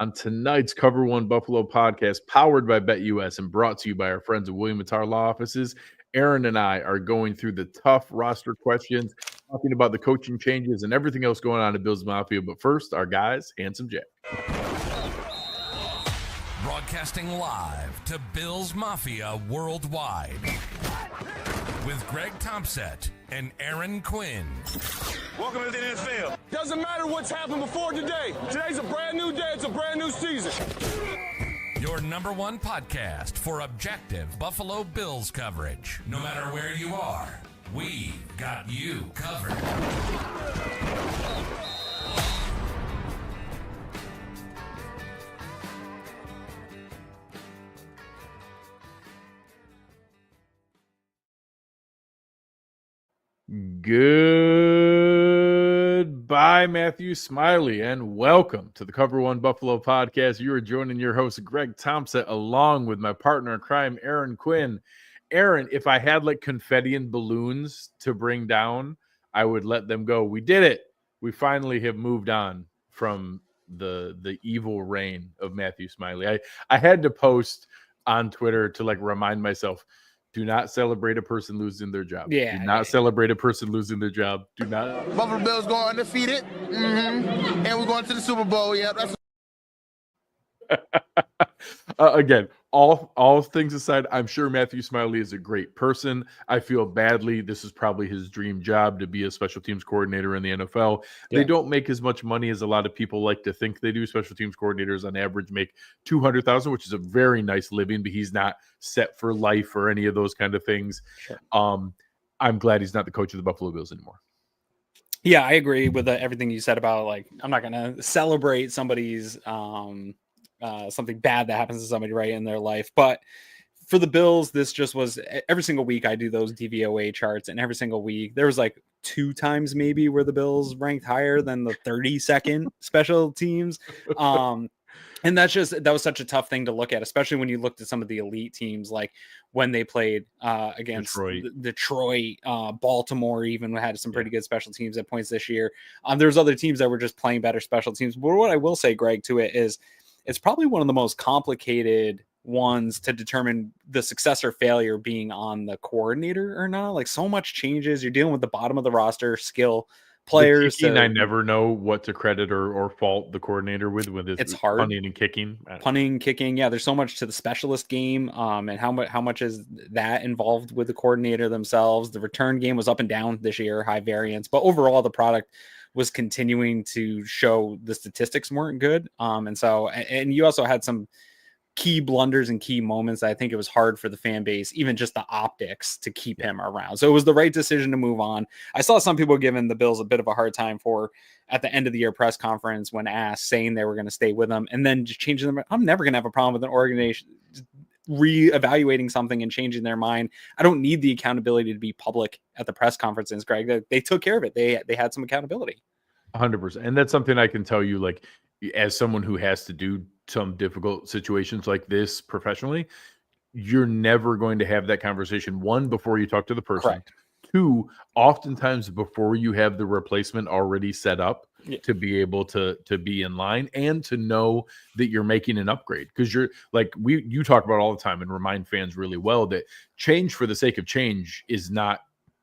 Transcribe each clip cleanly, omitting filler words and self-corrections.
On tonight's Cover One Buffalo podcast, powered by BetUS and brought to you by our friends at William Mattar Law Offices, Aaron and I are going through the tough roster questions, talking about the coaching changes and everything else going on in Bills Mafia. But first, our guys, Handsome Jack. Broadcasting live to Bills Mafia worldwide with Greg Tompsett and Aaron Quinn. Welcome to the NFL. Doesn't matter what's happened before today. Today's a brand new day. It's a brand new season. Your number one podcast for objective Buffalo Bills coverage. No matter where you are, we've got you covered. Goodbye, Matthew Smiley, and welcome to the Cover One Buffalo podcast. You are joining your host, Greg Tompsett, along with my partner in crime, Aaron Quinn. Aaron, if I had like confetti and balloons to bring down, I would let them go. We did it. We finally have moved on from the evil reign of Matthew Smiley. I had to post on Twitter to like remind myself, do not celebrate a person losing their job. Yeah. Do not celebrate a person losing their job. Do not. Buffalo Bills going undefeated. And we're going to the Super Bowl. Yeah, that's Again, all things aside, I'm sure Matthew Smiley is a great person. I feel badly. This is probably his dream job, to be a special teams coordinator in the NFL. Yeah. They don't make as much money as a lot of people like to think they do. Special teams coordinators on average make $200,000, which is a very nice living, but he's not set for life or any of those kind of things. Sure. I'm glad he's not the coach of the Buffalo Bills anymore. Yeah, I agree with everything you said about, like, I'm not going to celebrate somebody's something bad that happens to somebody right in their life. But for the Bills, this just was every single week I do those DVOA charts, and every single week there was like 2 times maybe where the Bills ranked higher than the 32nd special teams. And that was such a tough thing to look at, especially when you looked at some of the elite teams, like when they played against Detroit, Baltimore even had some pretty good special teams at points this year. There's other teams that were just playing better special teams. But what I will say, Greg, to it is it's probably one of the most complicated ones to determine the success or failure being on the coordinator or not. Like, so much changes. You're dealing with the bottom of the roster skill players. I never know what to credit or fault the coordinator with it's hard. Punting and kicking. Kicking. Yeah, there's so much to the specialist game, and how much is that involved with the coordinator themselves. The return game was up and down this year, high variance, but overall the product was continuing to show the statistics weren't good. And you also had some key blunders and key moments that I think it was hard for the fan base, even just the optics, to keep him around. So it was the right decision to move on. I saw some people giving the Bills a bit of a hard time for at the end of the year press conference when asked, saying they were going to stay with them and then just changing them. I'm never going to have a problem with an organization reevaluating something and changing their mind. I don't need the accountability to be public at the press conferences, Greg. They took care of it. They had some accountability. 100%. And that's something I can tell you, like, as someone who has to do some difficult situations like this professionally, you're never going to have that conversation, 1, before you talk to the person. Correct. 2, oftentimes before you have the replacement already set up to be able to be in line and to know that you're making an upgrade. Because you're like, you talk about all the time and remind fans really well that change for the sake of change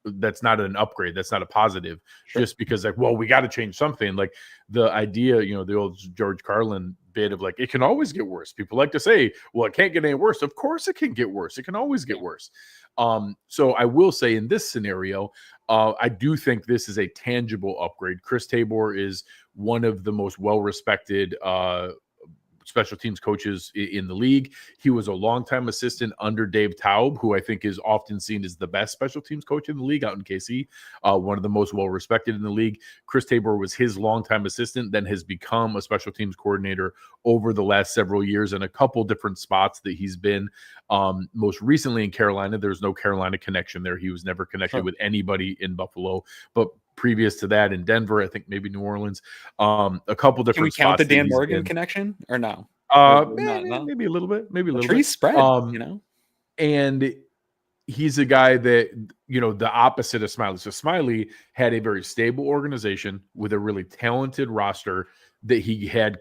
that's not an upgrade. That's not a positive. Sure. Just because, like, well, we got to change something. Like the idea, the old George Carlin bit of, like, it can always get worse. People like to say, well, it can't get any worse. Of course it can get worse. It can always get worse. So I will say in this scenario, I do think this is a tangible upgrade. Chris Tabor is one of the most well-respected special teams coaches in the league. He was a longtime assistant under Dave Taub, who I think is often seen as the best special teams coach in the league out in KC, one of the most well-respected in the league. Chris Tabor was his longtime assistant, then has become a special teams coordinator over the last several years in a couple different spots that he's been. Most recently in Carolina. There's no Carolina connection there. He was never connected with anybody in Buffalo, but previous to that in Denver, I think maybe New Orleans, a couple different spots. Can we count the Dan Morgan connection or no? Maybe a little bit, maybe a little tree bit. spread, And he's a guy that, the opposite of Smiley. So Smiley had a very stable organization with a really talented roster that he had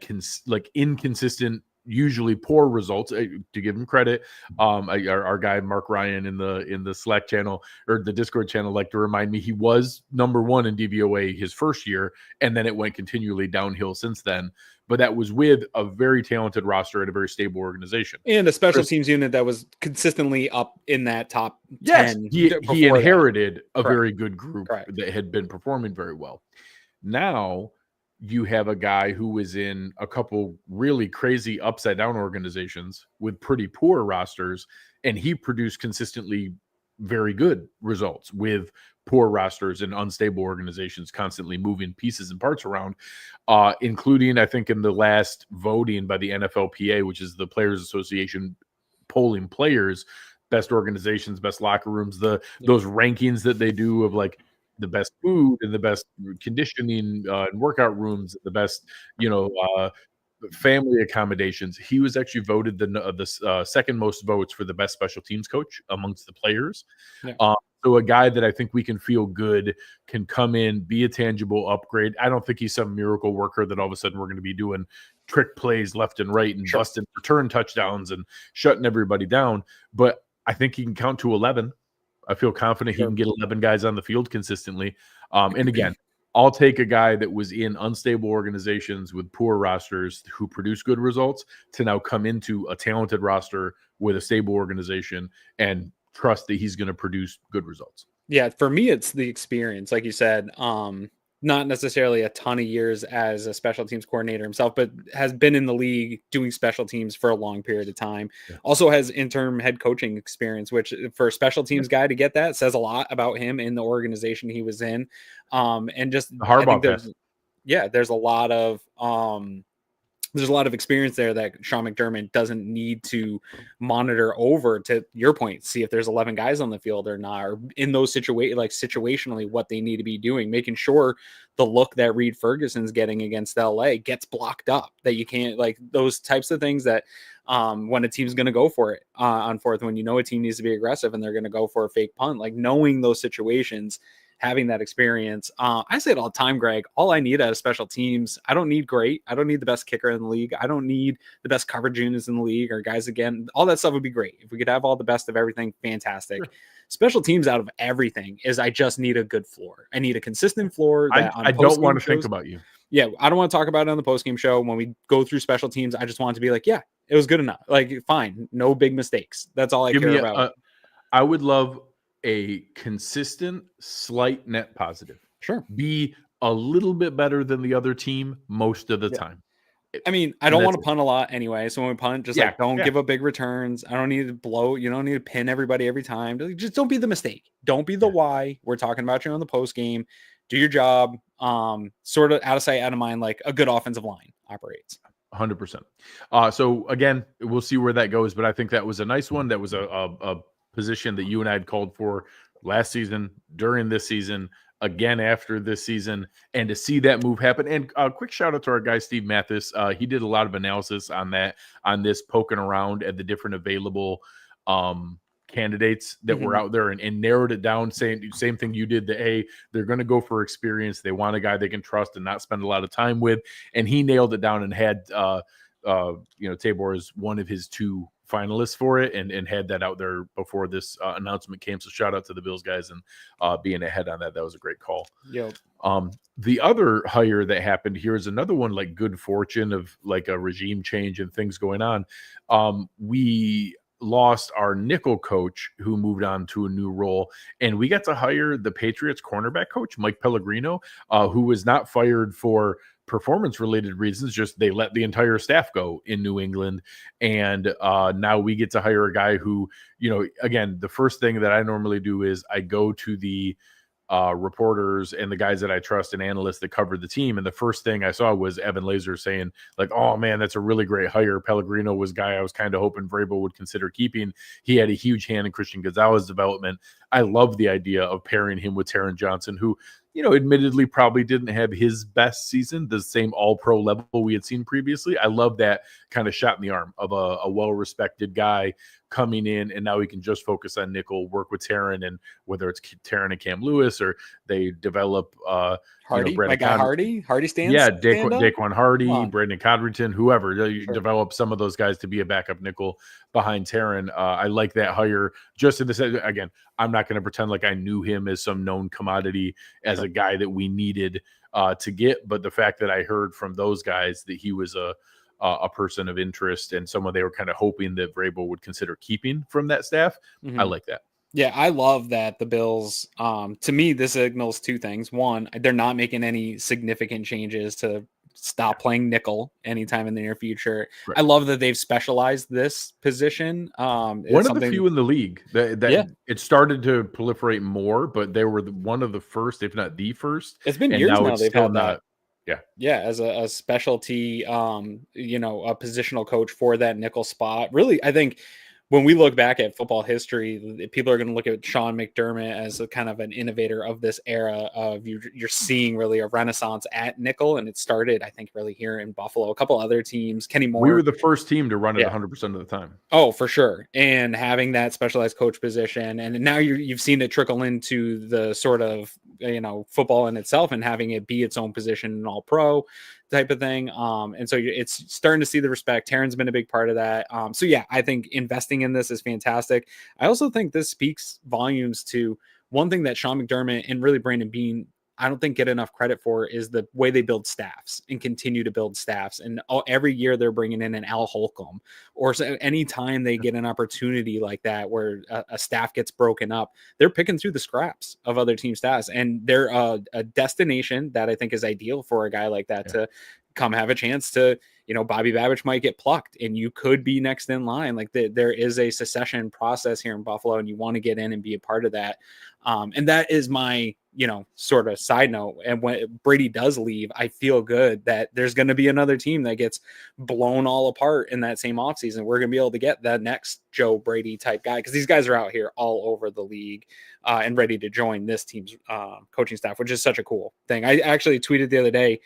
inconsistent, usually poor results. To give him credit, our guy Mark Ryan in the Slack channel or the Discord channel like to remind me he was number 1 in DVOA his first year, and then it went continually downhill since then. But that was with a very talented roster and a very stable organization. And a special teams unit that was consistently up in that top 10. He inherited a Correct. very good group that had been performing very well. Now you have a guy who was in a couple really crazy upside down organizations with pretty poor rosters, and he produced consistently very good results with poor rosters and unstable organizations constantly moving pieces and parts around, including, I think, in the last voting by the NFLPA, which is the Players Association polling players, best organizations, best locker rooms, those rankings that they do of like the best food and the best conditioning and workout rooms, the best, family accommodations. He was actually voted the second most votes for the best special teams coach amongst the players. Yeah. So a guy that I think we can feel good can come in, be a tangible upgrade. I don't think he's some miracle worker that all of a sudden we're going to be doing trick plays left and right and busting return touchdowns and shutting everybody down. But I think he can count to 11. I feel confident he can get 11 guys on the field consistently. And again, I'll take a guy that was in unstable organizations with poor rosters who produce good results to now come into a talented roster with a stable organization and trust that he's going to produce good results. Yeah, for me, it's the experience. Like you said, not necessarily a ton of years as a special teams coordinator himself, but has been in the league doing special teams for a long period of time. Yeah. Also has interim head coaching experience, which for a special teams guy to get that says a lot about him in the organization he was in. And just there's a lot of there's a lot of experience there that Sean McDermott doesn't need to monitor over, to your point, see if there's 11 guys on the field or not, or in those situationally what they need to be doing, making sure the look that Reed Ferguson's getting against LA gets blocked up, that you can't, like those types of things that when a team's going to go for it on fourth, when a team needs to be aggressive and they're going to go for a fake punt, like knowing those situations, having that experience. I say it all the time, Greg, all I need out of special teams, I don't need great. I don't need the best kicker in the league. I don't need the best coverage units in the league or guys again. All that stuff would be great. If we could have all the best of everything, fantastic. Sure. Special teams out of everything is I just need a good floor. I need a consistent floor. That I don't want to think about you. Yeah, I don't want to talk about it on the postgame show. When we go through special teams, I just want it to be like, yeah, it was good enough. Like, fine, no big mistakes. That's all I care about. I would love a consistent, slight net positive. Sure. Be a little bit better than the other team most of the time. I mean, I don't want to punt a lot anyway. So when we punt, just don't give up big returns. I don't need to blow. You don't need to pin everybody every time. Just don't be the mistake. Don't be the why. We're talking about you on the post game. Do your job. Sort of out of sight, out of mind, like a good offensive line operates. 100%. So again, we'll see where that goes. But I think that was a nice one. That was a position that you and I had called for last season, during this season, again after this season, and to see that move happen. And a quick shout out to our guy Steve Mathis. He did a lot of analysis on this, poking around at the different available candidates that were out there and narrowed it down, saying same thing you did, that they're going to go for experience. They want a guy they can trust and not spend a lot of time with. And he nailed it down and had Tabor as one of his 2 finalists for it, and had that out there before this announcement came. So shout out to the Bills guys and being ahead on that. That was a great call. Yep. The other hire that happened here is another one, like good fortune of like a regime change and things going on. We lost our nickel coach who moved on to a new role, and we got to hire the Patriots cornerback coach, Mike Pellegrino, who was not fired for performance related reasons, just they let the entire staff go in New England. And now we get to hire a guy who, again, the first thing that I normally do is I go to the reporters and the guys that I trust and analysts that cover the team. And the first thing I saw was Evan Laser saying like, oh man, that's a really great hire. Pellegrino was a guy I was kind of hoping Vrabel would consider keeping. He had a huge hand in Christian Gonzalez's development. I love the idea of pairing him with Taron Johnson, who, admittedly probably didn't have his best season, the same all-pro level we had seen previously. I love that kind of shot in the arm of a well-respected guy coming in, and now he can just focus on nickel, work with Taryn, and whether it's Taryn and Cam Lewis, or they develop Hardy, my guy Hardy stands. Yeah, DaQuan Hardy, Brandon Codrington, whoever. You Sure. develop some of those guys to be a backup nickel behind Taryn. I like that hire. Just in this, again, I'm not going to pretend like I knew him as some known commodity, as a guy that we needed to get. But the fact that I heard from those guys that he was a person of interest and someone they were kind of hoping that Vrabel would consider keeping from that staff, I like that. Yeah, I love that the Bills, to me, this signals two things. One, they're not making any significant changes to stop playing nickel anytime in the near future. Right. I love that they've specialized this position. One of the few in the league that it started to proliferate more, but they were one of the first, if not the first. It's been years now they've had that. Yeah, as a specialty, a positional coach for that nickel spot. Really, I think when we look back at football history, people are going to look at Sean McDermott as a kind of an innovator of this era of you're seeing really a renaissance at nickel. And it started, I think, really here in Buffalo. A couple other teams, Kenny Moore. We were the first team to run it 100% of the time. Oh, for sure. And having that specialized coach position. And now you've seen it trickle into the sort of, football in itself and having it be its own position in all pro type of thing. And so it's starting to see the respect. Taryn's been a big part of that. So yeah, I think investing in this is fantastic. I also think this speaks volumes to one thing that Sean McDermott and really Brandon Beane, I don't think get enough credit for, is the way they build staffs and continue to build staffs. And every year they're bringing in an Al Holcomb, or anytime they get an opportunity like that where a staff gets broken up, they're picking through the scraps of other team staffs. And they're a destination that I think is ideal for a guy like that to come have a chance to, Bobby Babich might get plucked and you could be next in line. Like there is a succession process here in Buffalo and you want to get in and be a part of that. And that is my, sort of side note. And when Brady does leave, I feel good that there's going to be another team that gets blown all apart in that same offseason. We're going to be able to get that next Joe Brady type guy, because these guys are out here all over the league and ready to join this team's coaching staff, which is such a cool thing. I actually tweeted the other day,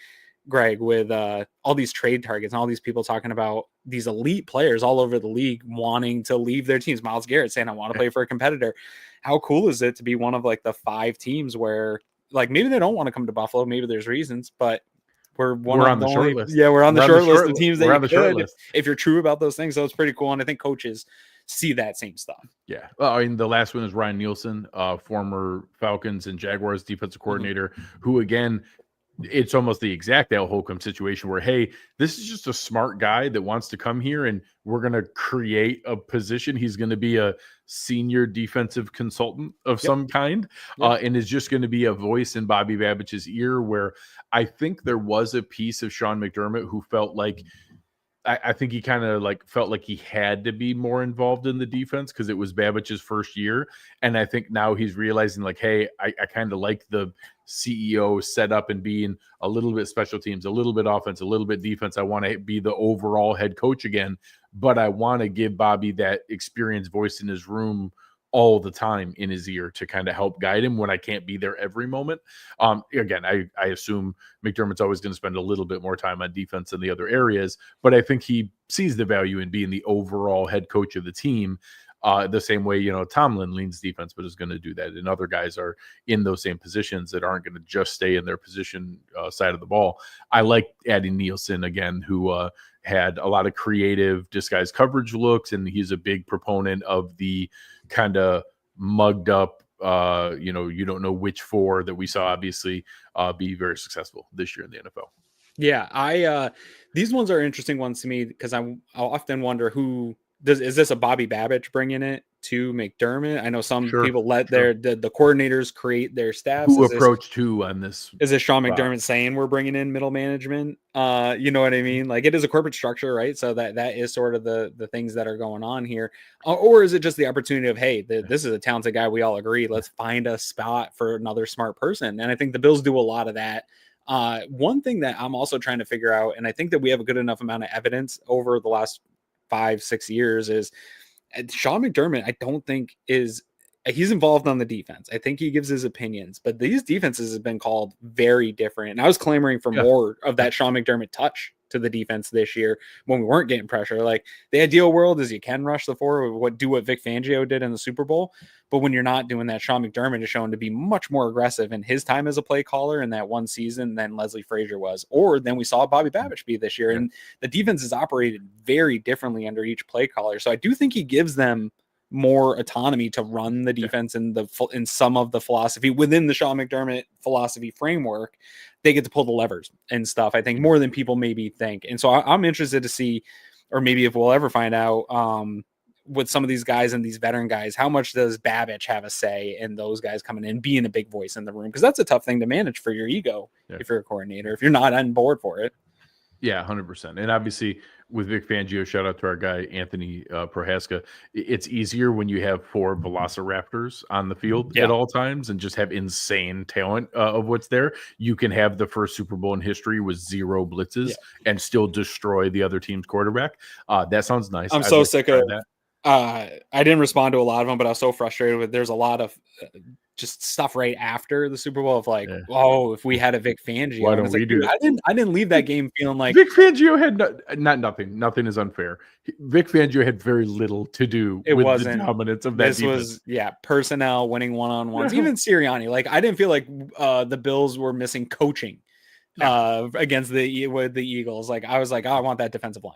Greg, with all these trade targets and all these people talking about these elite players all over the league wanting to leave their teams. Myles Garrett saying, I want to play for a competitor. How cool is it to be one of like the 5 teams where like maybe they don't want to come to Buffalo, maybe there's reasons, but we're on the short list. Yeah, we're on the short list of teams that you could if you're true about those things. So it's pretty cool. And I think coaches see that same stuff. Yeah. Well, I mean, the last one is Ryan Nielsen, former Falcons and Jaguars defensive coordinator, who again, it's almost the exact Al Holcomb situation where, hey, this is just a smart guy that wants to come here and we're going to create a position. He's going to be a senior defensive consultant of some kind and is just going to be a voice in Bobby Babich's ear, where I think there was a piece of Sean McDermott who felt like, I think he kind of like felt like he had to be more involved in the defense because it was Babich's first year. And I think now he's realizing like, hey, I kind of like the CEO setup and being a little bit special teams, a little bit offense, a little bit defense. I want to be the overall head coach again, but I want to give Bobby that experienced voice in his room all the time in his ear to kind of help guide him when I can't be there every moment. Again, I assume McDermott's always going to spend a little bit more time on defense than the other areas, but I think he sees the value in being the overall head coach of the team. The same way, Tomlin leans defense, but is going to do that. And other guys are in those same positions that aren't going to just stay in their position side of the ball. I like adding Nielsen again, who had a lot of creative disguised coverage looks. And he's a big proponent of the kind of mugged up, you don't know which 4 that we saw obviously be very successful this year in the NFL. Yeah. These ones are interesting ones to me because I'll often wonder is this a Bobby Babich bringing it to McDermott? I know some people let the coordinators create their staffs. Who approached who on this? Is this Sean McDermott saying we're bringing in middle management? You know what I mean? Like, it is a corporate structure, right? So that is sort of the things that are going on here. Or is it just the opportunity of, hey, this is a talented guy. We all agree. Let's find a spot for another smart person. And I think the Bills do a lot of that. One thing that I'm also trying to figure out, and I think that we have a good enough amount of evidence over the last 5-6 years, is Sean McDermott, I don't think is he's involved on the defense. I think he gives his opinions, but these defenses have been called very different. And I was clamoring for more of that Sean McDermott touch to the defense this year when we weren't getting pressure. Like, the ideal world is you can rush the four, do what Vic Fangio did in the Super Bowl. But when you're not doing that, Sean McDermott is shown to be much more aggressive in his time as a play caller in that one season than Leslie Frazier was, or than we saw Bobby Babbitt be this year. And the defense is operated very differently under each play caller. So I do think he gives them more autonomy to run the defense in some of the philosophy within the Sean McDermott philosophy framework. They get to pull the levers and stuff, I think, more than people maybe think. And so I'm interested to see, or maybe if we'll ever find out, with some of these guys and these veteran guys, how much does Babbage have a say in those guys coming in, being a big voice in the room? Because that's a tough thing to manage for your ego if you're a coordinator, if you're not on board for it. Yeah, 100%. And obviously with Vic Fangio, shout out to our guy, Anthony Prohaska. It's easier when you have 4 velociraptors on the field at all times and just have insane talent of what's there. You can have the first Super Bowl in history with 0 blitzes and still destroy the other team's quarterback. That sounds nice. I'm so sick of that. I didn't respond to a lot of them, but I was so frustrated with, there's a lot of just stuff right after the Super Bowl of like, oh, if we had a Vic Fangio, why don't we do it? I didn't leave that game feeling like Vic Fangio had nothing. Nothing is unfair. Vic Fangio had very little to do with the dominance of that this defense. Was personnel, winning one-on-ones. Even Sirianni, like, I didn't feel like the Bills were missing coaching against the Eagles. Like, I was like, oh, I want that defensive line.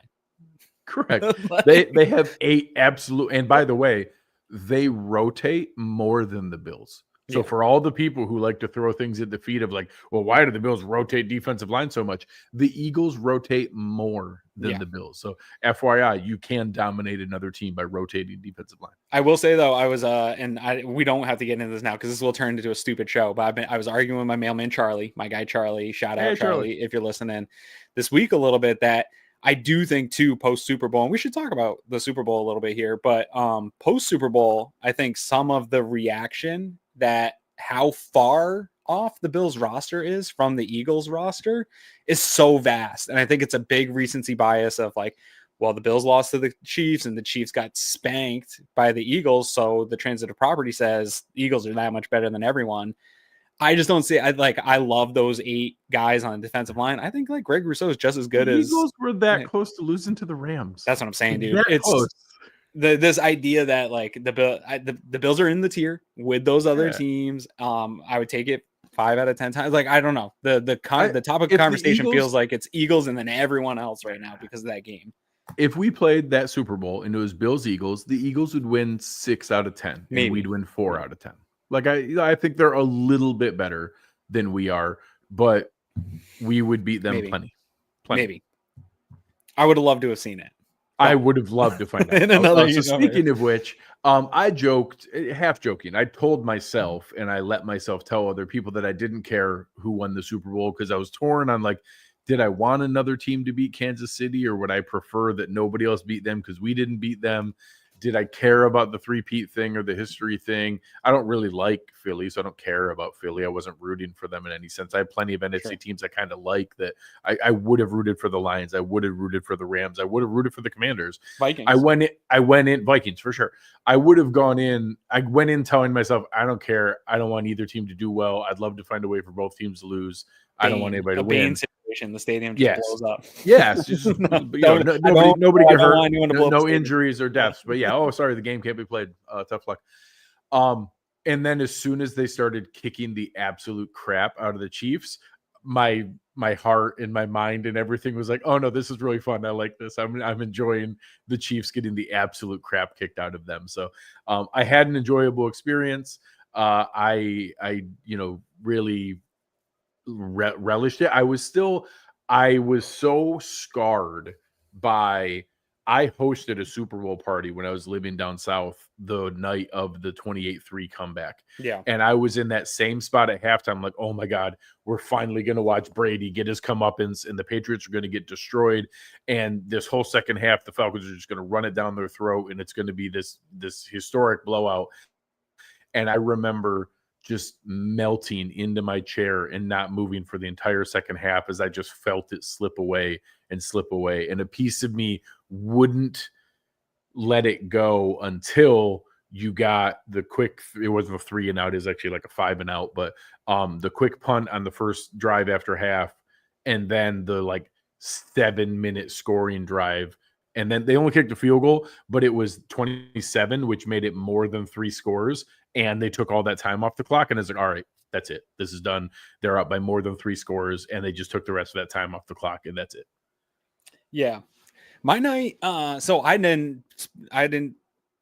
Correct. They have 8 absolute, and by the way, they rotate more than the Bills. So for all the people who like to throw things at the feet of like, well, why do the Bills rotate defensive line so much? The Eagles rotate more than the Bills. So FYI, you can dominate another team by rotating defensive line. I will say though, I was we don't have to get into this now because this will turn into a stupid show. But I was arguing with my mailman Charlie, my guy Charlie. Shout out Charlie if you're listening this week a little bit, that I do think too, post Super Bowl, and we should talk about the Super Bowl a little bit here, but post Super Bowl, I think some of the reaction that how far off the Bills roster is from the Eagles roster is so vast. And I think it's a big recency bias of like, well, the Bills lost to the Chiefs and the Chiefs got spanked by the Eagles. So the transitive property says the Eagles are that much better than everyone. I just don't see. I love those 8 guys on the defensive line. I think like Greg Rousseau is just as good as. The Eagles were that close to losing to the Rams. That's what I'm saying, dude. It's close. This idea that like the Bills are in the tier with those other teams. I would take it 5 out of 10 times. Like, I don't know. The topic of conversation feels like it's Eagles and then everyone else right now because of that game. If we played that Super Bowl and it was Bills Eagles, the Eagles would win 6 out of 10. Maybe. And we'd win 4 out of 10. Like, I think they're a little bit better than we are, but we would beat them plenty. Maybe. I would have loved to have seen it. I would have loved to find out. So speaking of which, I joked, half joking. I told myself, and I let myself tell other people that I didn't care who won the Super Bowl because I was torn on like, did I want another team to beat Kansas City, or would I prefer that nobody else beat them because we didn't beat them? Did I care about the three-peat thing or the history thing? I don't really like Philly, so I don't care about Philly. I wasn't rooting for them in any sense. I have plenty of NFC teams I kind of like that I would have rooted for the Lions. I would have rooted for the Rams. I would have rooted for the Commanders. Vikings. I went in Vikings for sure. I would have gone in. I went in telling myself, I don't care. I don't want either team to do well. I'd love to find a way for both teams to lose. I don't want anybody to win. The stadium just blows up. Yes, just, nobody get hurt. No injuries or deaths. But yeah, oh, sorry, the game can't be played. Tough luck. And then as soon as they started kicking the absolute crap out of the Chiefs, my heart and my mind and everything was like, oh no, this is really fun. I like this. I'm enjoying the Chiefs getting the absolute crap kicked out of them. So I had an enjoyable experience. I really relished it. I was so scarred by, I hosted a Super Bowl party when I was living down south the night of the 28-3 comeback. Yeah. And I was in that same spot at halftime, like, oh my God, we're finally going to watch Brady get his comeuppance and the Patriots are going to get destroyed. And this whole second half, the Falcons are just going to run it down their throat and it's going to be this historic blowout. And I remember just melting into my chair and not moving for the entire second half as I just felt it slip away. And a piece of me wouldn't let it go until you got the quick, it wasn't a 3 and out, is actually like a 5 and out, but the quick punt on the first drive after half, and then the like 7-minute scoring drive. And then they only kicked a field goal, but it was 27, which made it more than 3 scores. And they took all that time off the clock. And it's like, all right, that's it. This is done. They're up by more than 3 scores. And they just took the rest of that time off the clock. And that's it. Yeah. My night, so I didn't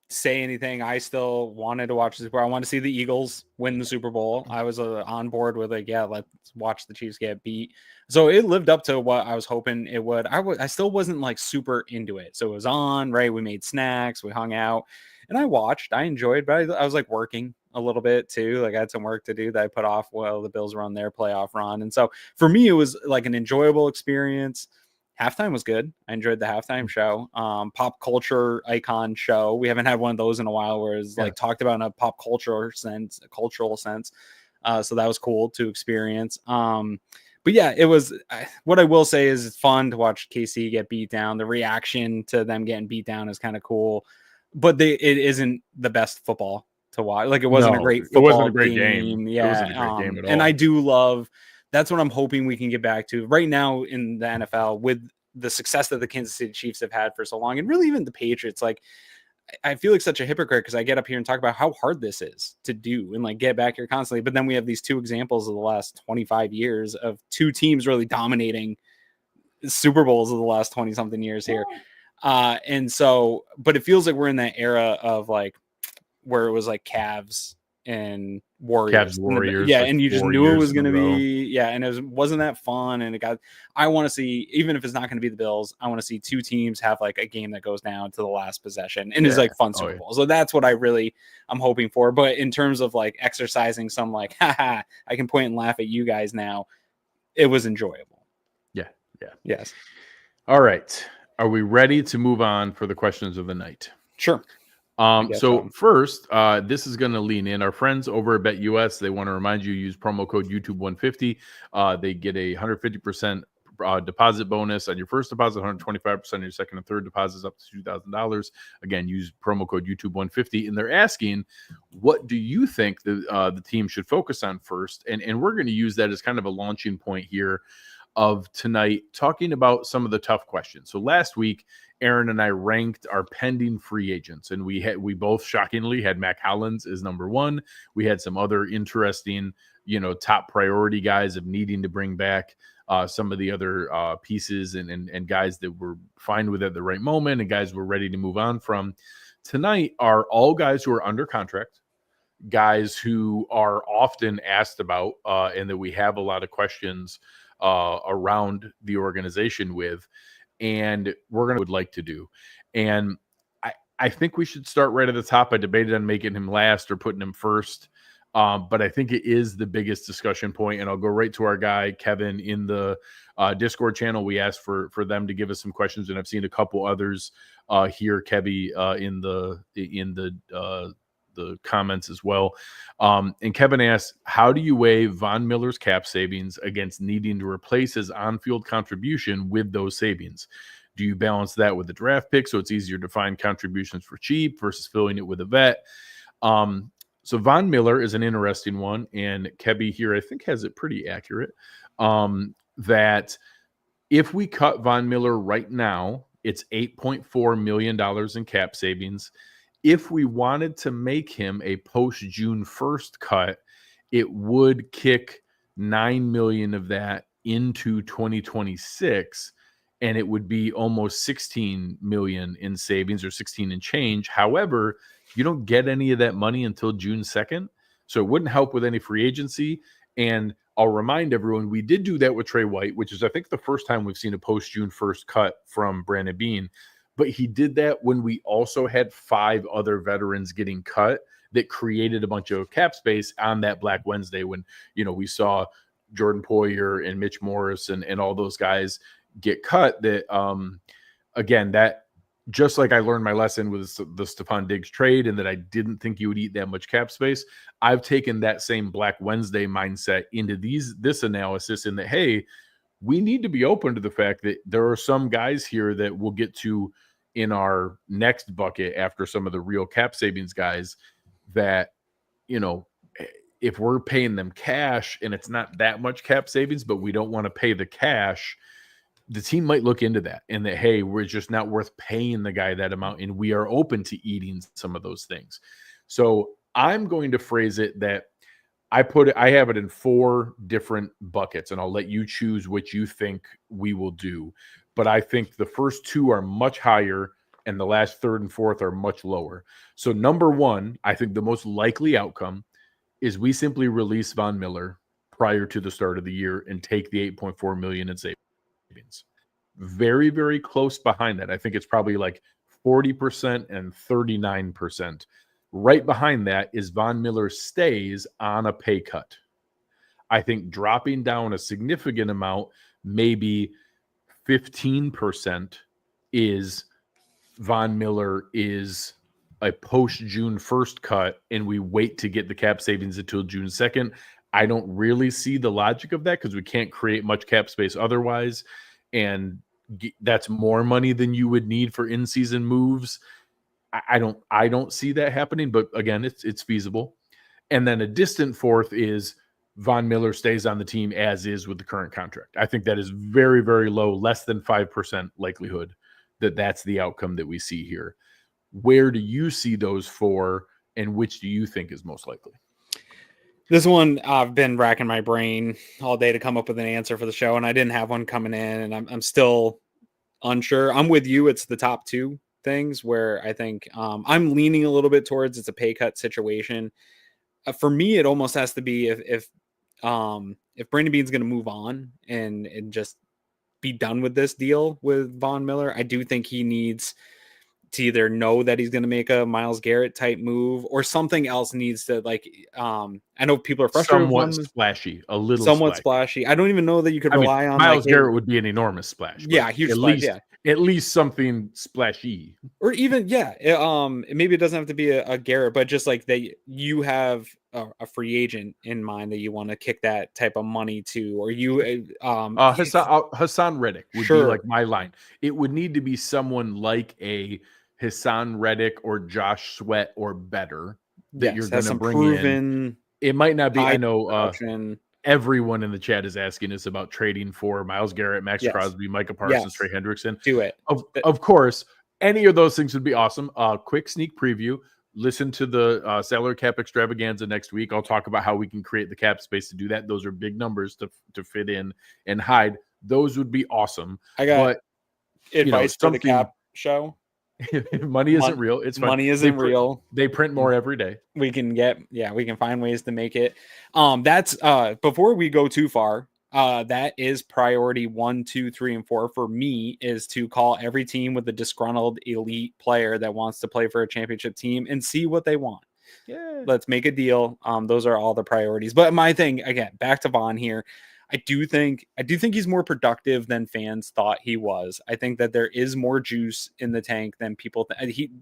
say anything. I still wanted to watch the Super Bowl. I wanted to see the Eagles win the Super Bowl. I was on board with like, yeah, let's watch the Chiefs get beat. So it lived up to what I was hoping it would. I still wasn't like super into it. So it was on, right? We made snacks, we hung out, and I watched. I enjoyed, but I was like working a little bit too. Like I had some work to do that I put off while the Bills were on their playoff run. And so for me, it was like an enjoyable experience. Halftime was good. I enjoyed the halftime show. Pop culture icon show. We haven't had one of those in a while where it's like talked about in a pop culture sense, a cultural sense. So that was cool to experience. But yeah, it was, what I will say is it's fun to watch KC get beat down. The reaction to them getting beat down is kind of cool, but it isn't the best football to watch. Like it wasn't a great football. It wasn't a great game. Yeah. It wasn't a great game at all. And I do love, that's what I'm hoping we can get back to right now in the NFL with the success that the Kansas City Chiefs have had for so long. And really even the Patriots, like I feel like such a hypocrite because I get up here and talk about how hard this is to do and like get back here constantly. But then we have these 2 examples of the last 25 years of 2 teams really dominating Super Bowls of the last 20 something years here. And so, but it feels like we're in that era of like, where it was like Cavs and Warriors. Yeah, like and you just knew it was going to be, and it wasn't that fun. And I want to see, even if it's not going to be the Bills, I want to see 2 teams have like a game that goes down to the last possession and is like fun Super Bowl. So that's what I'm hoping for. But in terms of like exercising some like, I can point and laugh at you guys now, it was enjoyable. Yeah. Yes. All right. Are we ready to move on for the questions of the night? Sure. So first, this is going to lean in. Our friends over at BetUS, they want to remind you, use promo code YouTube150. They get a 150% deposit bonus on your first deposit, 125% on your second and third deposits up to $2,000. Again, use promo code YouTube150. And they're asking, what do you think the team should focus on first? And we're going to use that as kind of a launching point here of tonight, talking about some of the tough questions. So last week, Aaron and I ranked our pending free agents, and we both shockingly had Mac Hollins as number 1. We had some other interesting, top priority guys of needing to bring back some of the other pieces and guys that were fine with at the right moment and guys we're ready to move on from. Tonight are all guys who are under contract, guys who are often asked about and that we have a lot of questions around the organization with, and would like to do. And I think we should start right at the top. I debated on making him last or putting him first, but I think it is the biggest discussion point. And I'll go right to our guy Kevin in the Discord channel. We asked for them to give us some questions, and I've seen a couple others here, Kevy, in the comments as well. And Kevin asks, how do you weigh Von Miller's cap savings against needing to replace his on-field contribution with those savings? Do you balance that with the draft pick so it's easier to find contributions for cheap versus filling it with a vet? So Von Miller is an interesting one, and Kebby here I think has it pretty accurate, that if we cut Von Miller right now, it's $8.4 million in cap savings. If we wanted to make him a post-June 1st cut, it would kick $9 million of that into 2026, and it would be almost $16 million in savings, or 16 and change. However, you don't get any of that money until June 2nd, so it wouldn't help with any free agency. And I'll remind everyone, we did do that with Trey White, which is, I think, the first time we've seen a post-June 1st cut from Brandon Beane. But he did that when we also had 5 other veterans getting cut that created a bunch of cap space on that Black Wednesday when, we saw Jordan Poyer and Mitch Morris and all those guys get cut. That, again, that just like I learned my lesson with the Stephon Diggs trade and that I didn't think you would eat that much cap space, I've taken that same Black Wednesday mindset into this analysis in that, hey, we need to be open to the fact that there are some guys here that will get to in our next bucket after some of the real cap savings guys that, if we're paying them cash and it's not that much cap savings, but we don't want to pay the cash, the team might look into that and that, hey, we're just not worth paying the guy that amount, and we are open to eating some of those things. So I'm going to phrase it that I have it in 4 different buckets, and I'll let you choose which you think we will do. But I think the first 2 are much higher and the last 3rd and 4th are much lower. So number 1, I think the most likely outcome is we simply release Von Miller prior to the start of the year and take the $8.4 million in savings. Very, very close behind that. I think it's probably like 40% and 39%. Right behind that is Von Miller stays on a pay cut. I think dropping down a significant amount, maybe 15%, is Von Miller is a post-June 1st cut, and we wait to get the cap savings until June 2nd. I don't really see the logic of that because we can't create much cap space otherwise, and that's more money than you would need for in-season moves. I don't see that happening, but again, it's feasible. And then a distant 4th is Von Miller stays on the team as is with the current contract. I think that is very, very low, less than 5% likelihood that that's the outcome that we see here. Where do you see those 4, and which do you think is most likely? This one, I've been racking my brain all day to come up with an answer for the show, and I didn't have one coming in, and I'm still unsure. I'm with you. It's the top 2 things where I think I'm leaning a little bit towards it's a pay cut situation. For me, it almost has to be if Brandon Beane's going to move on and just be done with this deal with Von Miller, I do think he needs to either know that he's going to make a Myles Garrett type move or something else needs to I know people are frustrated. Somewhat splashy, a little somewhat splashy. I don't even know that you could rely on Myles Garrett would be an enormous splash. Yeah, huge splash. At least something splashy. Or even, maybe it doesn't have to be a Garrett, but just like that you have a free agent in mind that you want to kick that type of money to, or you Hassan Reddick would be like my line. It would need to be someone like a Hassan Reddick or Josh Sweat or better that you're going to bring in. It might not be. I know everyone in the chat is asking us about trading for Myles Garrett, Max Crosby, Micah Parsons, Trey Hendrickson. Do it. Of course, any of those things would be awesome. Quick sneak preview. Listen to the salary cap extravaganza next week. I'll talk about how we can create the cap space to do that. Those are big numbers to fit in and hide. Those would be awesome. I got advice for the cap show. Money isn't real. It's fun. Money isn't real. They print more every day. We can find ways to make it. That's before we go too far. That is priority 1, 2, 3, and 4 for me, is to call every team with a disgruntled elite player that wants to play for a championship team and see what they want. Yeah, let's make a deal. Those are all the priorities. But my thing, again, back to Von here. I do think he's more productive than fans thought he was. I think that there is more juice in the tank than people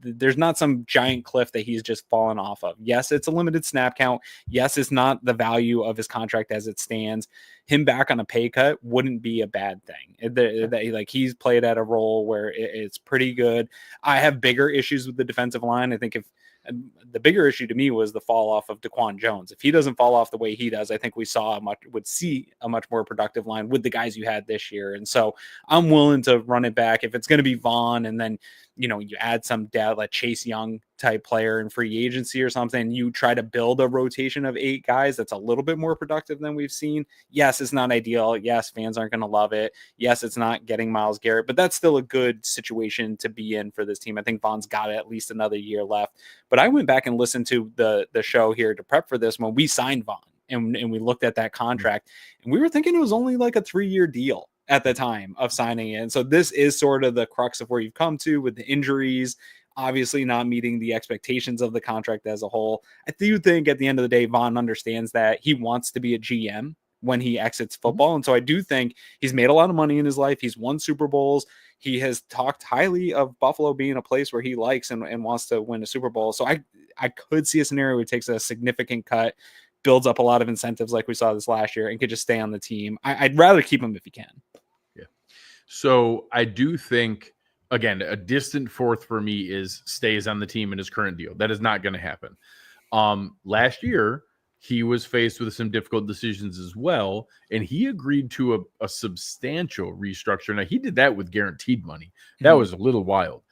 there's not some giant cliff that he's just fallen off of. Yes, it's a limited snap count. Yes, it's not the value of his contract as it stands. Him back on a pay cut wouldn't be a bad thing. He's played at a role where it's pretty good. I have bigger issues with the defensive line. I think the bigger issue to me was the fall off of DaQuan Jones. If he doesn't fall off the way he does, I think we would see a much more productive line with the guys you had this year. And so I'm willing to run it back. If it's going to be Vaughn and then, you add some depth, like Chase Young type player in free agency or something, you try to build a rotation of 8 guys that's a little bit more productive than we've seen. Yes, it's not ideal. Yes, fans aren't going to love it. Yes, it's not getting Myles Garrett, but that's still a good situation to be in for this team. I think Vaughn's got at least another year left. But I went back and listened to the show here to prep for this when we signed Vaughn and we looked at that contract, and we were thinking it was only like a 3-year deal at the time of signing it. And so this is sort of the crux of where you've come to with the injuries, obviously not meeting the expectations of the contract as a whole. I do think at the end of the day, Vaughn understands that he wants to be a GM when he exits football. And so I do think he's made a lot of money in his life. He's won Super Bowls. He has talked highly of Buffalo being a place where he likes and wants to win a Super Bowl. So I could see a scenario where he takes a significant cut, builds up a lot of incentives like we saw this last year, and could just stay on the team. I'd rather keep him if he can. Yeah. So I do think again, a distant fourth for me is stays on the team in his current deal. That is not going to happen. Last year, he was faced with some difficult decisions as well, and he agreed to a substantial restructure. Now, he did that with guaranteed money. That was a little wild.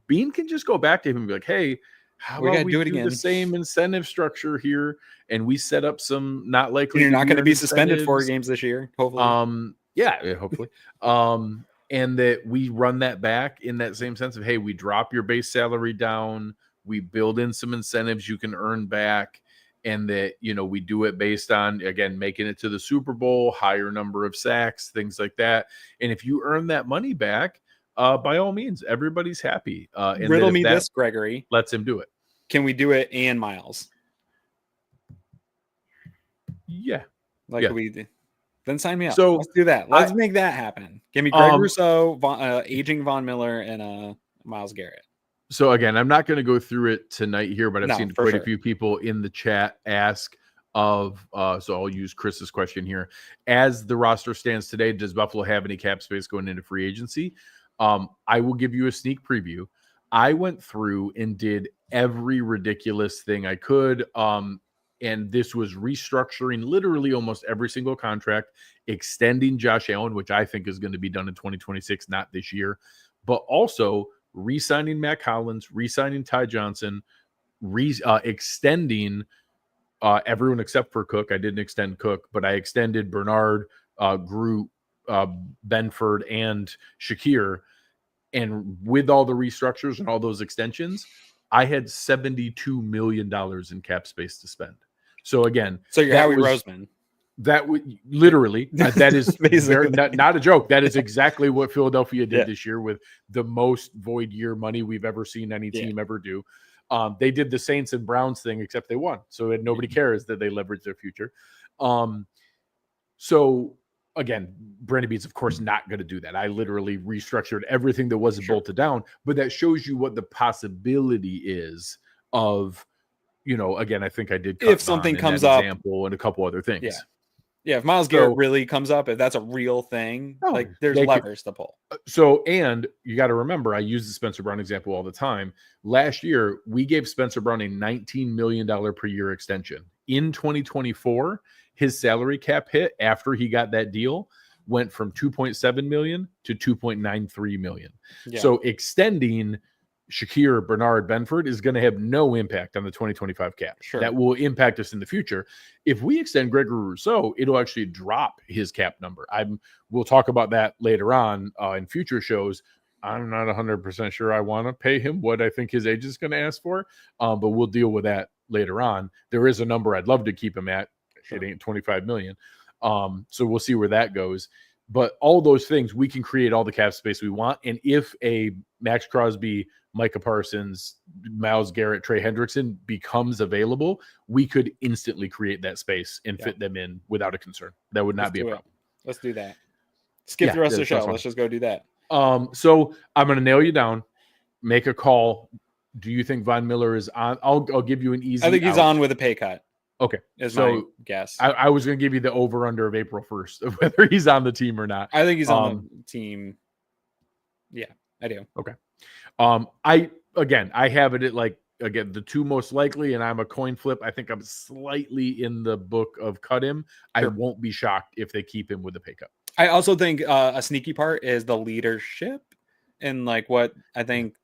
Bean can just go back to him and be like, hey, how about we do the same incentive structure here, and we set up some not likely. You're not going to be suspended 4 games this year, hopefully. Yeah, hopefully. And that we run that back in that same sense of, hey, we drop your base salary down, we build in some incentives you can earn back, and that, you know, we do it based on, again, making it to the Super Bowl, higher number of sacks, things like that. And if you earn that money back, by all means, everybody's happy. And riddle me this, Gregory. Lets him do it. Can we do it and Miles? Yeah. Then sign me up. So let's do that. Let's make that happen. Give me Greg Rousseau, aging Von Miller, and Myles Garrett. So again, I'm not going to go through it tonight here, but I've seen quite a few people in the chat ask so I'll use Chris's question here. As the roster stands today, does Buffalo have any cap space going into free agency? I will give you a sneak preview. I went through and did every ridiculous thing I could. And this was restructuring literally almost every single contract, extending Josh Allen, which I think is going to be done in 2026, not this year, but also re-signing Matt Collins, re-signing Ty Johnson, extending everyone except for Cook. I didn't extend Cook, but I extended Bernard, Groot, Benford, and Shakir. And with all the restructures and all those extensions, I had $72 million in cap space to spend. So again, you're Howie Roseman. That would literally, that is very, not a joke. That is exactly what Philadelphia did this year with the most void year money we've ever seen any team ever do. They did the Saints and Browns thing, except they won. So nobody cares that they leverage their future. So again, Brandon Beane's of course not going to do that. I literally restructured everything that wasn't bolted down, but that shows you what the possibility is of, you know, again, I think I did if something comes up, example and a couple other things. Yeah. If Myles Garrett really comes up, if that's a real thing, like there's levers to pull. So, and you got to remember, I use the Spencer Brown example all the time. Last year, we gave Spencer Brown a $19 million per year extension. In 2024, his salary cap hit after he got that deal went from 2.7 million to 2.93 million. Yeah. So extending Shakir, Bernard, Benford is going to have no impact on the 2025 cap. Sure. That will impact us in the future. If we extend Gregory Rousseau, it'll actually drop his cap number. We'll talk about that later on in future shows. I'm not 100% sure I want to pay him what I think his agent is going to ask for, but we'll deal with that later on. There is a number I'd love to keep him at. Sure. It ain't 25 million. So we'll see where that goes. But all those things, we can create all the cap space we want. And if a Max Crosby, Micah Parsons, Myles Garrett, Trey Hendrickson becomes available, we could instantly create that space and fit them in without a concern. That would not be a problem. Let's do that. Skip the rest of the show. Let's just go do that. So I'm going to nail you down. Make a call. Do you think Von Miller is on? I'll give you an easy. I think he's on with a pay cut. Okay. Is my guess. I was going to give you the over-under of April 1st of whether he's on the team or not. I think he's on the team. Yeah, I do. Okay. I have it at the two most likely, and I'm a coin flip. I think I'm slightly in the book of cut him. Sure. I won't be shocked if they keep him with a pay cut. I also think a sneaky part is the leadership and like what I think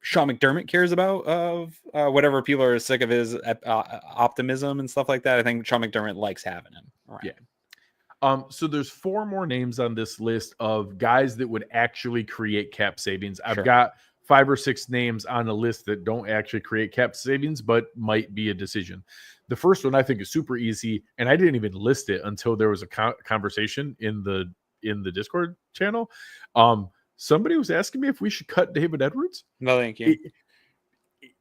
Sean McDermott cares about of whatever people are sick of his optimism and stuff like that. I think Sean McDermott likes having him around. Yeah. So there's 4 more names on this list of guys that would actually create cap savings. I've got 5 or 6 names on a list that don't actually create cap savings, but might be a decision. The first one I think is super easy, and I didn't even list it until there was a conversation in the Discord channel. Somebody was asking me if we should cut David Edwards. No, thank you.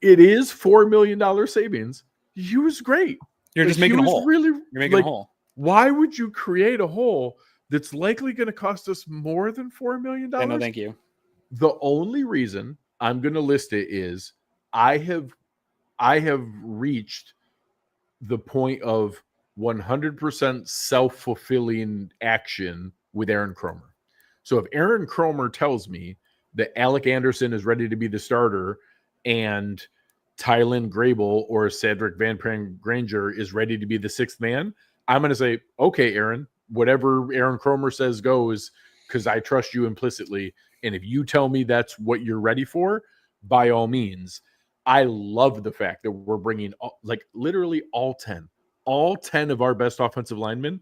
It is $4 million savings. He was great. You're just making a hole. You're making a hole. Why would you create a hole that's likely going to cost us more than $4 million? No, thank you. The only reason I'm going to list it is I have reached the point of 100% self-fulfilling action with Aaron Kromer. So if Aaron Kromer tells me that Alec Anderson is ready to be the starter and Tylen Grable or Cedric Van Pran Granger is ready to be the sixth man, I'm going to say, okay, Aaron, whatever Aaron Cromer says goes, because I trust you implicitly. And if you tell me that's what you're ready for, by all means. I love the fact that we're bringing literally all 10 of our best offensive linemen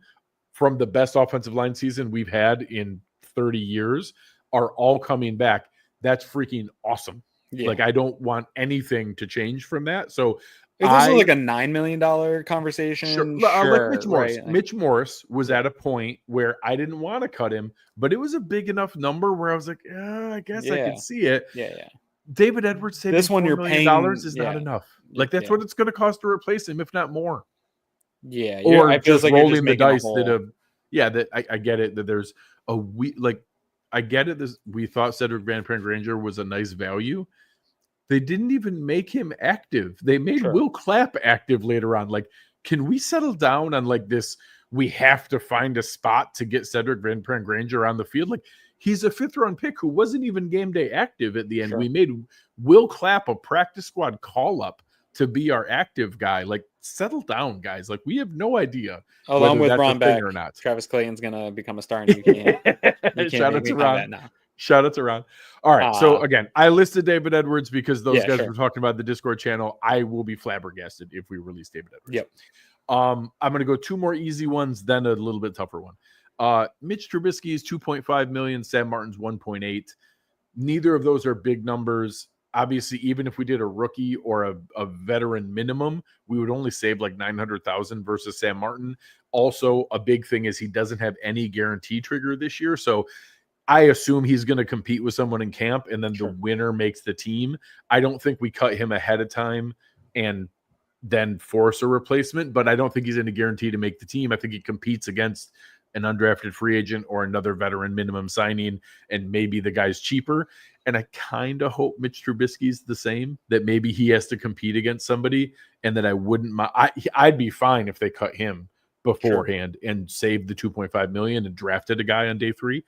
from the best offensive line season we've had in 30 years are all coming back. That's freaking awesome. Yeah. Like, I don't want anything to change from that. So if this was like a $9 million conversation, sure, like Mitch Morris. Right? Mitch Morris was at a point where I didn't want to cut him, but it was a big enough number where I was like, I guess I could see it. Yeah. David Edwards said this one you're paying is not enough. Like, that's what it's going to cost to replace him, if not more. Yeah, or I just like rolling the dice I get it that there's I get it. We thought Cedric Van Pran Granger was a nice value. They didn't even make him active. They made Will Clapp active later on. Like, can we settle down on like this? We have to find a spot to get Cedric Van Pran Granger on the field. Like, he's a 5th-round pick who wasn't even game day active at the end. We made Will Clapp a practice squad call-up to be our active guy. Like, settle down, guys. Like, we have no idea whether I'm with that's Ron Beck or not. Travis Clayton's going to become a star, and you can't Shout out to Ron. Shout out to Ron. All right. So, again, I listed David Edwards because those guys were talking about the Discord channel. I will be flabbergasted if we release David Edwards. Yep. I'm going to go 2 more easy ones, then a little bit tougher one. Mitch Trubisky is 2.5 million. Sam Martin's 1.8. Neither of those are big numbers. Obviously, even if we did a rookie or a veteran minimum, we would only save like 900,000 versus Sam Martin. Also, a big thing is he doesn't have any guarantee trigger this year. So I assume he's going to compete with someone in camp, and then the winner makes the team. I don't think we cut him ahead of time and then force a replacement, but I don't think he's in a guarantee to make the team. I think he competes against an undrafted free agent or another veteran minimum signing, and maybe the guy's cheaper. And I kind of hope Mitch Trubisky's the same, that maybe he has to compete against somebody, and that I wouldn't mind. I'd be fine if they cut him beforehand and saved the 2.5 million and drafted a guy on day 3.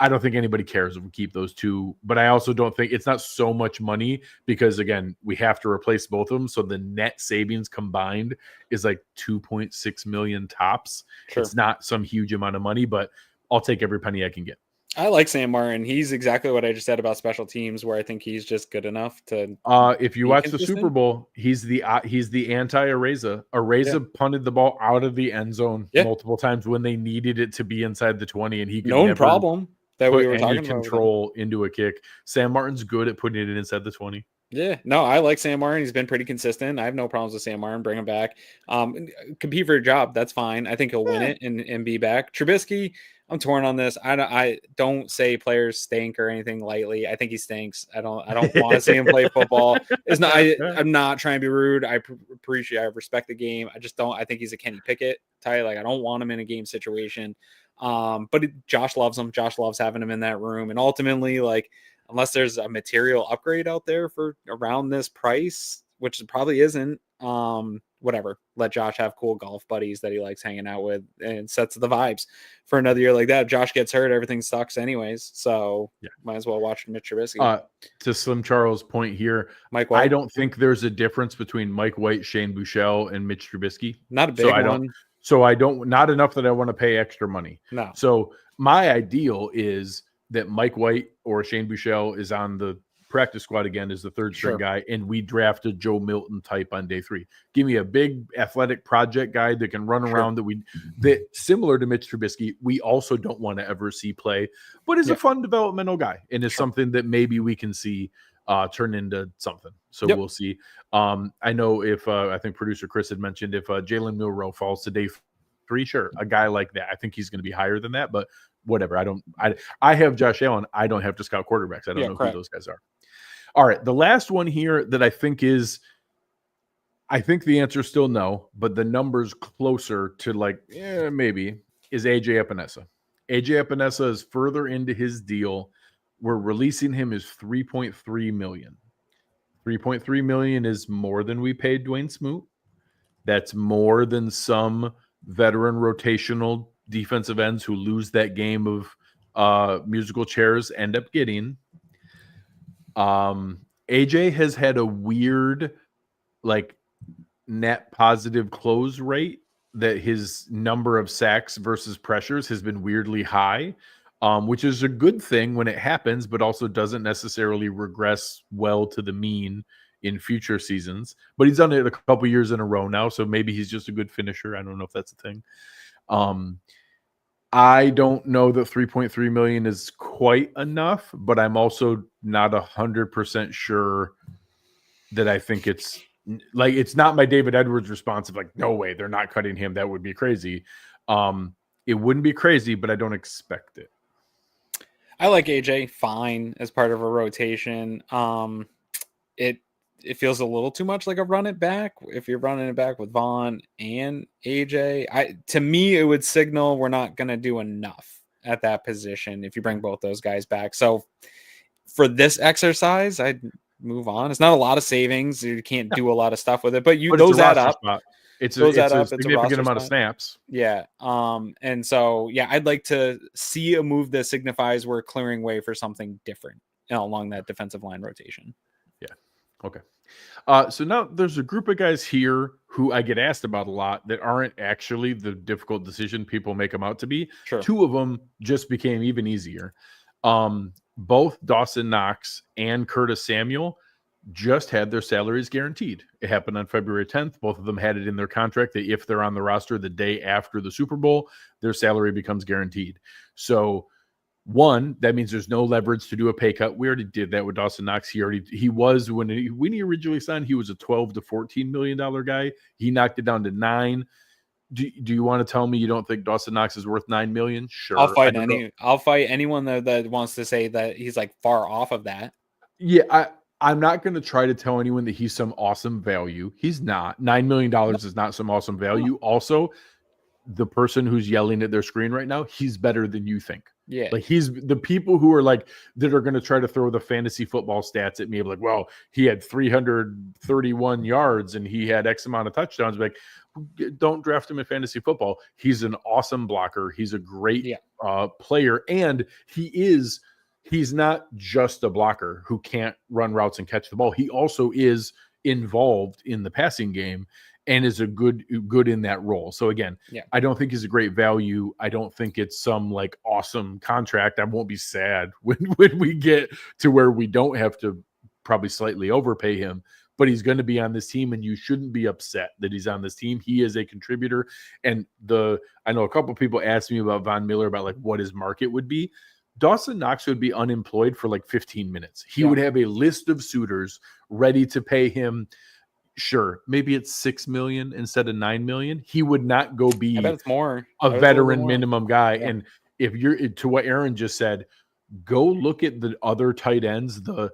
I don't think anybody cares if we keep those 2, but I also don't think it's not so much money because, again, we have to replace both of them. So the net savings combined is like 2.6 million tops. It's not some huge amount of money, but I'll take every penny I can get. I like Sam Martin. He's exactly what I just said about special teams, where I think he's just good enough to. If you watch the Super Bowl, he's the anti-Areza. Areza punted the ball out of the end zone multiple times when they needed it to be inside the 20, and he could no problem that we were talking about control into a kick. Sam Martin's good at putting it inside the 20. Yeah, no, I like Sam Martin. He's been pretty consistent. I have no problems with Sam Martin. Bring him back. Compete for a job. That's fine. I think he'll win it and be back. Trubisky, I'm torn on this. I don't say players stink or anything lightly. I think he stinks. I don't want to see him play football. It's not. I'm not trying to be rude. I appreciate. I respect the game. I just don't. I think he's a Kenny Pickett type. Like, I don't want him in a game situation. But Josh loves him. Josh loves having him in that room. And ultimately, like, unless there's a material upgrade out there for around this price, which probably isn't, whatever. Let Josh have cool golf buddies that he likes hanging out with and sets the vibes for another year like that. If Josh gets hurt, everything sucks anyways. So might as well watch Mitch Trubisky. To Slim Charles' point here, Mike White. I don't think there's a difference between Mike White, Shane Buechele, and Mitch Trubisky. Not a big one. Not enough that I want to pay extra money. No. So my ideal is that Mike White or Shane Buechele is on the practice squad again as the third string guy, and we draft a Joe Milton type on day 3. Give me a big athletic project guy that can run around that similar to Mitch Trubisky. We also don't want to ever see play, but is a fun developmental guy and is something that maybe we can see turn into something. So we'll see. I know if I think producer Chris had mentioned if Jalen Milroe falls to day 3, sure, a guy like that. I think he's going to be higher than that, but whatever. I have Josh Allen. I don't have to scout quarterbacks. I don't know who those guys are. All right. The last one here that I think the answer is still no, but the number's closer to like, maybe, is AJ Epenesa. AJ Epenesa is further into his deal. We're releasing him as $3.3 million. $3.3 million is more than we paid Dwayne Smoot. That's more than some veteran rotational defensive ends who lose that game of musical chairs end up getting. AJ has had a weird, like, net positive close rate that his number of sacks versus pressures has been weirdly high, which is a good thing when it happens, but also doesn't necessarily regress well to the mean in future seasons. But he's done it a couple years in a row now, so maybe he's just a good finisher. I don't know if that's a thing. I don't know that 3.3 million is quite enough, but I'm also not 100% sure that I think it's like, it's not my David Edwards response of like, no way, they're not cutting him. That would be crazy. It wouldn't be crazy, but I don't expect it. I like AJ fine as part of a rotation. It feels a little too much like a run it back if you're running it back with Vaughn and AJ. To me, it would signal we're not going to do enough at that position if you bring both those guys back. So for this exercise, I'd move on. It's not a lot of savings. You can't do a lot of stuff with it, but those add up. It's a significant amount of snaps. Yeah. And so, yeah, I'd like to see a move that signifies we're clearing way for something different along that defensive line rotation. Yeah. Okay. So now there's a group of guys here who I get asked about a lot that aren't actually the difficult decision people make them out to be. Sure. Two of them just became even easier. Both Dawson Knox and Curtis Samuel just had their salaries guaranteed. It happened on February 10th. Both of them had it in their contract that if they're on the roster the day after the Super Bowl, their salary becomes guaranteed. So one, that means there's no leverage to do a pay cut. We already did that with Dawson Knox. He was when he originally signed, he was a $12 to $14 million guy. He knocked it down to $9 million. Do you want to tell me you don't think Dawson Knox is worth $9 million? Sure. I'll fight anyone that wants to say that he's like far off of that. Yeah, I'm not going to try to tell anyone that he's some awesome value. He's not. $9 million is not some awesome value. Also, the person who's yelling at their screen right now, he's better than you think. Yeah. Like, he's the people who are like, that are going to try to throw the fantasy football stats at me. Like, well, he had 331 yards and he had X amount of touchdowns. Like, don't draft him in fantasy football. He's an awesome blocker. He's a great player. And he's not just a blocker who can't run routes and catch the ball. He also is involved in the passing game and is a good in that role. So again, I don't think he's a great value. I don't think it's some like awesome contract. I won't be sad when we get to where we don't have to probably slightly overpay him, but he's going to be on this team and you shouldn't be upset that he's on this team. He is a contributor. And I know a couple of people asked me about Von Miller, about like what his market would be. Dawson Knox would be unemployed for like 15 minutes. He would have a list of suitors ready to pay him. Sure, maybe it's $6 million instead of $9 million. He would not go be I bet it's more. a veteran minimum guy. Yeah. And if you're to what Aaron just said, go look at the other tight ends, the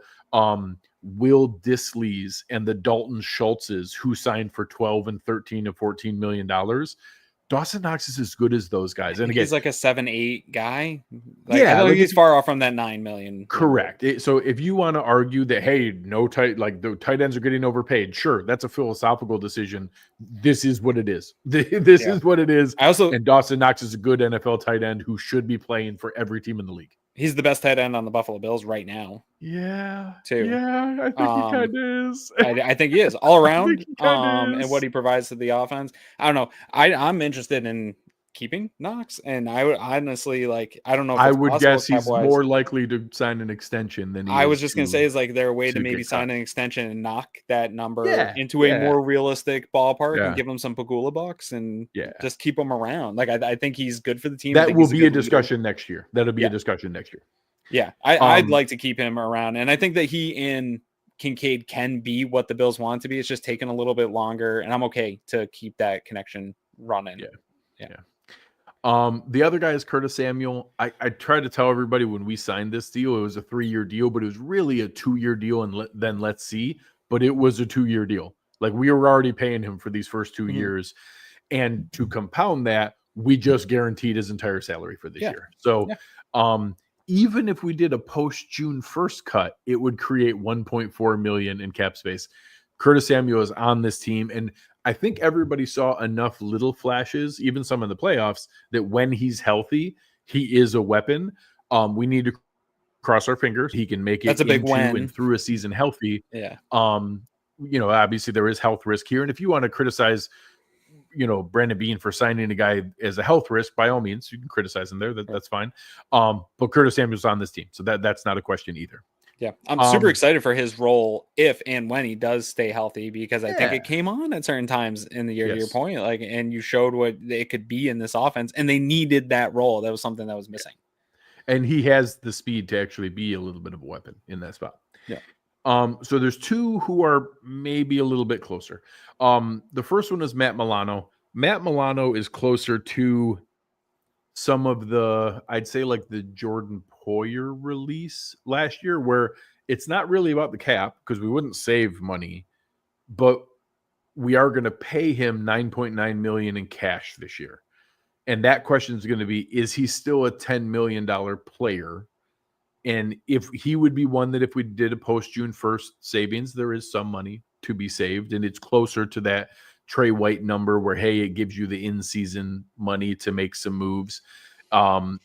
Will Dissleys and the Dalton Schultzes who signed for 12 and 13 and $14 million. Dawson Knox is as good as those guys. And again, he's like a 7-8 guy. I don't think he's far off from that $9 million. Correct. So if you want to argue that, hey, the tight ends are getting overpaid, sure, that's a philosophical decision. This is what it is. This is what it is. And Dawson Knox is a good NFL tight end who should be playing for every team in the league. He's the best tight end on the Buffalo Bills right now. Yeah. Too. Yeah, I think he kind of is. I think he is all around. And what he provides to the offense. I don't know. I'm interested in keeping Knox, and I would honestly I don't know if I would guess he's more likely to sign an extension than I was just gonna say, is like there a way to maybe sign an extension and knock that number into a more realistic ballpark and give him some Pagula bucks and just keep him around. Like I think he's good for the team. That will be a discussion next year. That'll be a discussion next year. Yeah, I'd like to keep him around, and I think that he and Kincaid can be what the Bills want to be. It's just taking a little bit longer, and I'm okay to keep that connection running. Yeah. The other guy is Curtis Samuel. I tried to tell everybody when we signed this deal, it was a 3-year deal, but it was really a 2-year deal. And then let's see, but it was a 2-year deal. Like, we were already paying him for these first 2 years. And to compound that, we just guaranteed his entire salary for this year. So, even if we did a post June 1st cut, it would create $1.4 million in cap space. Curtis Samuel is on this team, and I think everybody saw enough little flashes, even some in the playoffs, that when he's healthy, he is a weapon. We need to cross our fingers. He can make it That's a big into win. and through a season healthy. Yeah. Obviously there is health risk here. And if you want to criticize, Brandon Beane for signing a guy as a health risk, by all means, you can criticize him there. That's fine. But Curtis Samuel's on this team. So that's not a question either. Yeah, I'm super excited for his role if and when he does stay healthy, because I think it came on at certain times in the year, to your point, and you showed what it could be in this offense, and they needed that role. That was something that was missing. And he has the speed to actually be a little bit of a weapon in that spot. Yeah. So there's two who are maybe a little bit closer. The first one is Matt Milano. Matt Milano is closer to some of the, I'd say, like the Jordan Poyer release last year, where it's not really about the cap because we wouldn't save money, but we are going to pay him $9.9 million in cash this year. And that question is going to be, is he still a $10 million player? And if he would be one that if we did a post June 1st savings, there is some money to be saved. And it's closer to that Trey White number where, hey, it gives you the in-season money to make some moves.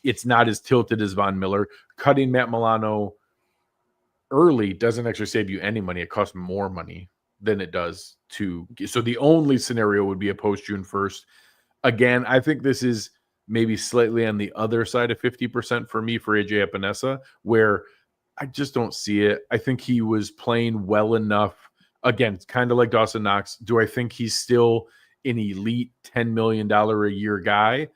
It's not as tilted as Von Miller. Cutting Matt Milano early doesn't actually save you any money. It costs more money than it does to. So the only scenario would be a post June 1st. Again, I think this is maybe slightly on the other side of 50% for me for AJ Epenesa, where I just don't see it. I think he was playing well enough. Again, it's kind of like Dawson Knox. Do I think he's still an elite $10 million a year guy?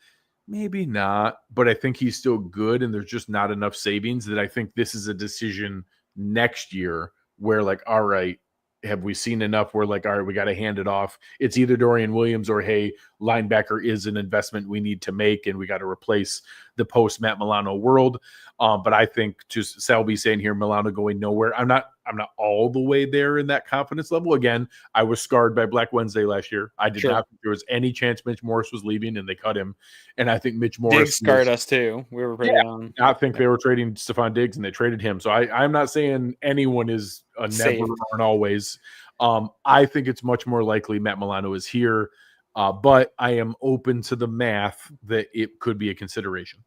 Maybe not, but I think he's still good, and there's just not enough savings that I think this is a decision next year where, like, all right, have we seen enough where, like, all right, we got to hand it off. It's either Dorian Williams or, hey, linebacker is an investment we need to make, and we got to replace the post Matt Milano world. But I think just Selby saying here, Milano going nowhere. I'm not all the way there in that confidence level. Again, I was scarred by Black Wednesday last year. I did not think there was any chance Mitch Morris was leaving, and they cut him. And I think Mitch Morris Diggs scarred us too. We were pretty young. I think they were trading Stephon Diggs, and they traded him. So I'm not saying anyone is a never or an always. I think it's much more likely Matt Milano is here, but I am open to the math that it could be a consideration.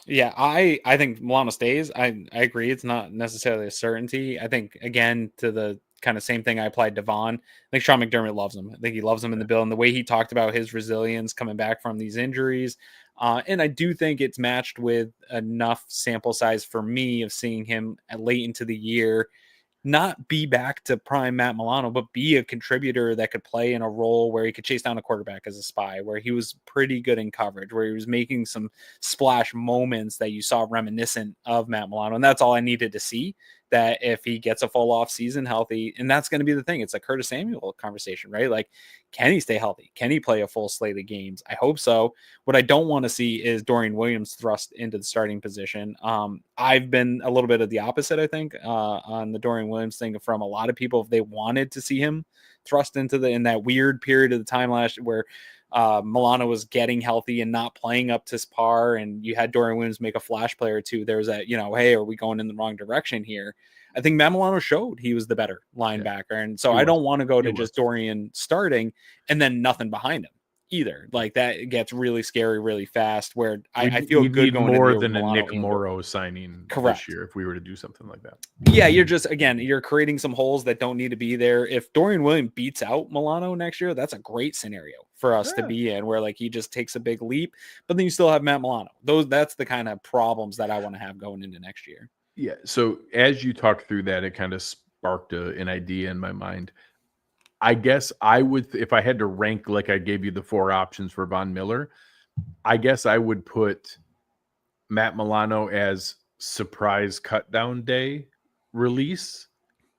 Yeah, I think Milano stays. I agree. It's not necessarily a certainty. I think, again, to the kind of same thing I applied to Vaughn, I think Sean McDermott loves him. I think he loves him in the bill, and the way he talked about his resilience coming back from these injuries. And I do think it's matched with enough sample size for me of seeing him late into the year not be back to prime Matt Milano, but be a contributor that could play in a role where he could chase down a quarterback as a spy, where he was pretty good in coverage, where he was making some splash moments that you saw reminiscent of Matt Milano. And that's all I needed to see, that if he gets a full off season healthy, and that's going to be the thing. It's a Curtis Samuel conversation, right? Like, can he stay healthy? Can he play a full slate of games? I hope so. What I don't want to see is Dorian Williams thrust into the starting position. I've been a little bit of the opposite, I think, on the Dorian Williams thing from a lot of people. If they wanted to see him thrust into in that weird period of the time last where Milano was getting healthy and not playing up to par, and you had Dorian Williams make a flash play or two, there was that, hey, are we going in the wrong direction here? I think Matt Milano showed he was the better linebacker. And so I don't want to go to just Dorian starting and then nothing behind him either. Like, that gets really scary really fast, where I feel good going more than a Nick Morrow signing this year if we were to do something like that. Yeah, you're creating some holes that don't need to be there. If Dorian Williams beats out Milano next year, that's a great scenario for us to be in, where, like, he just takes a big leap, but then you still have Matt Milano. That's the kind of problems that I want to have going into next year. Yeah. So as you talked through that, it kind of sparked an idea in my mind. I guess I would, if I had to rank, like I gave you the 4 options for Von Miller, I guess I would put Matt Milano as surprise cut down day release.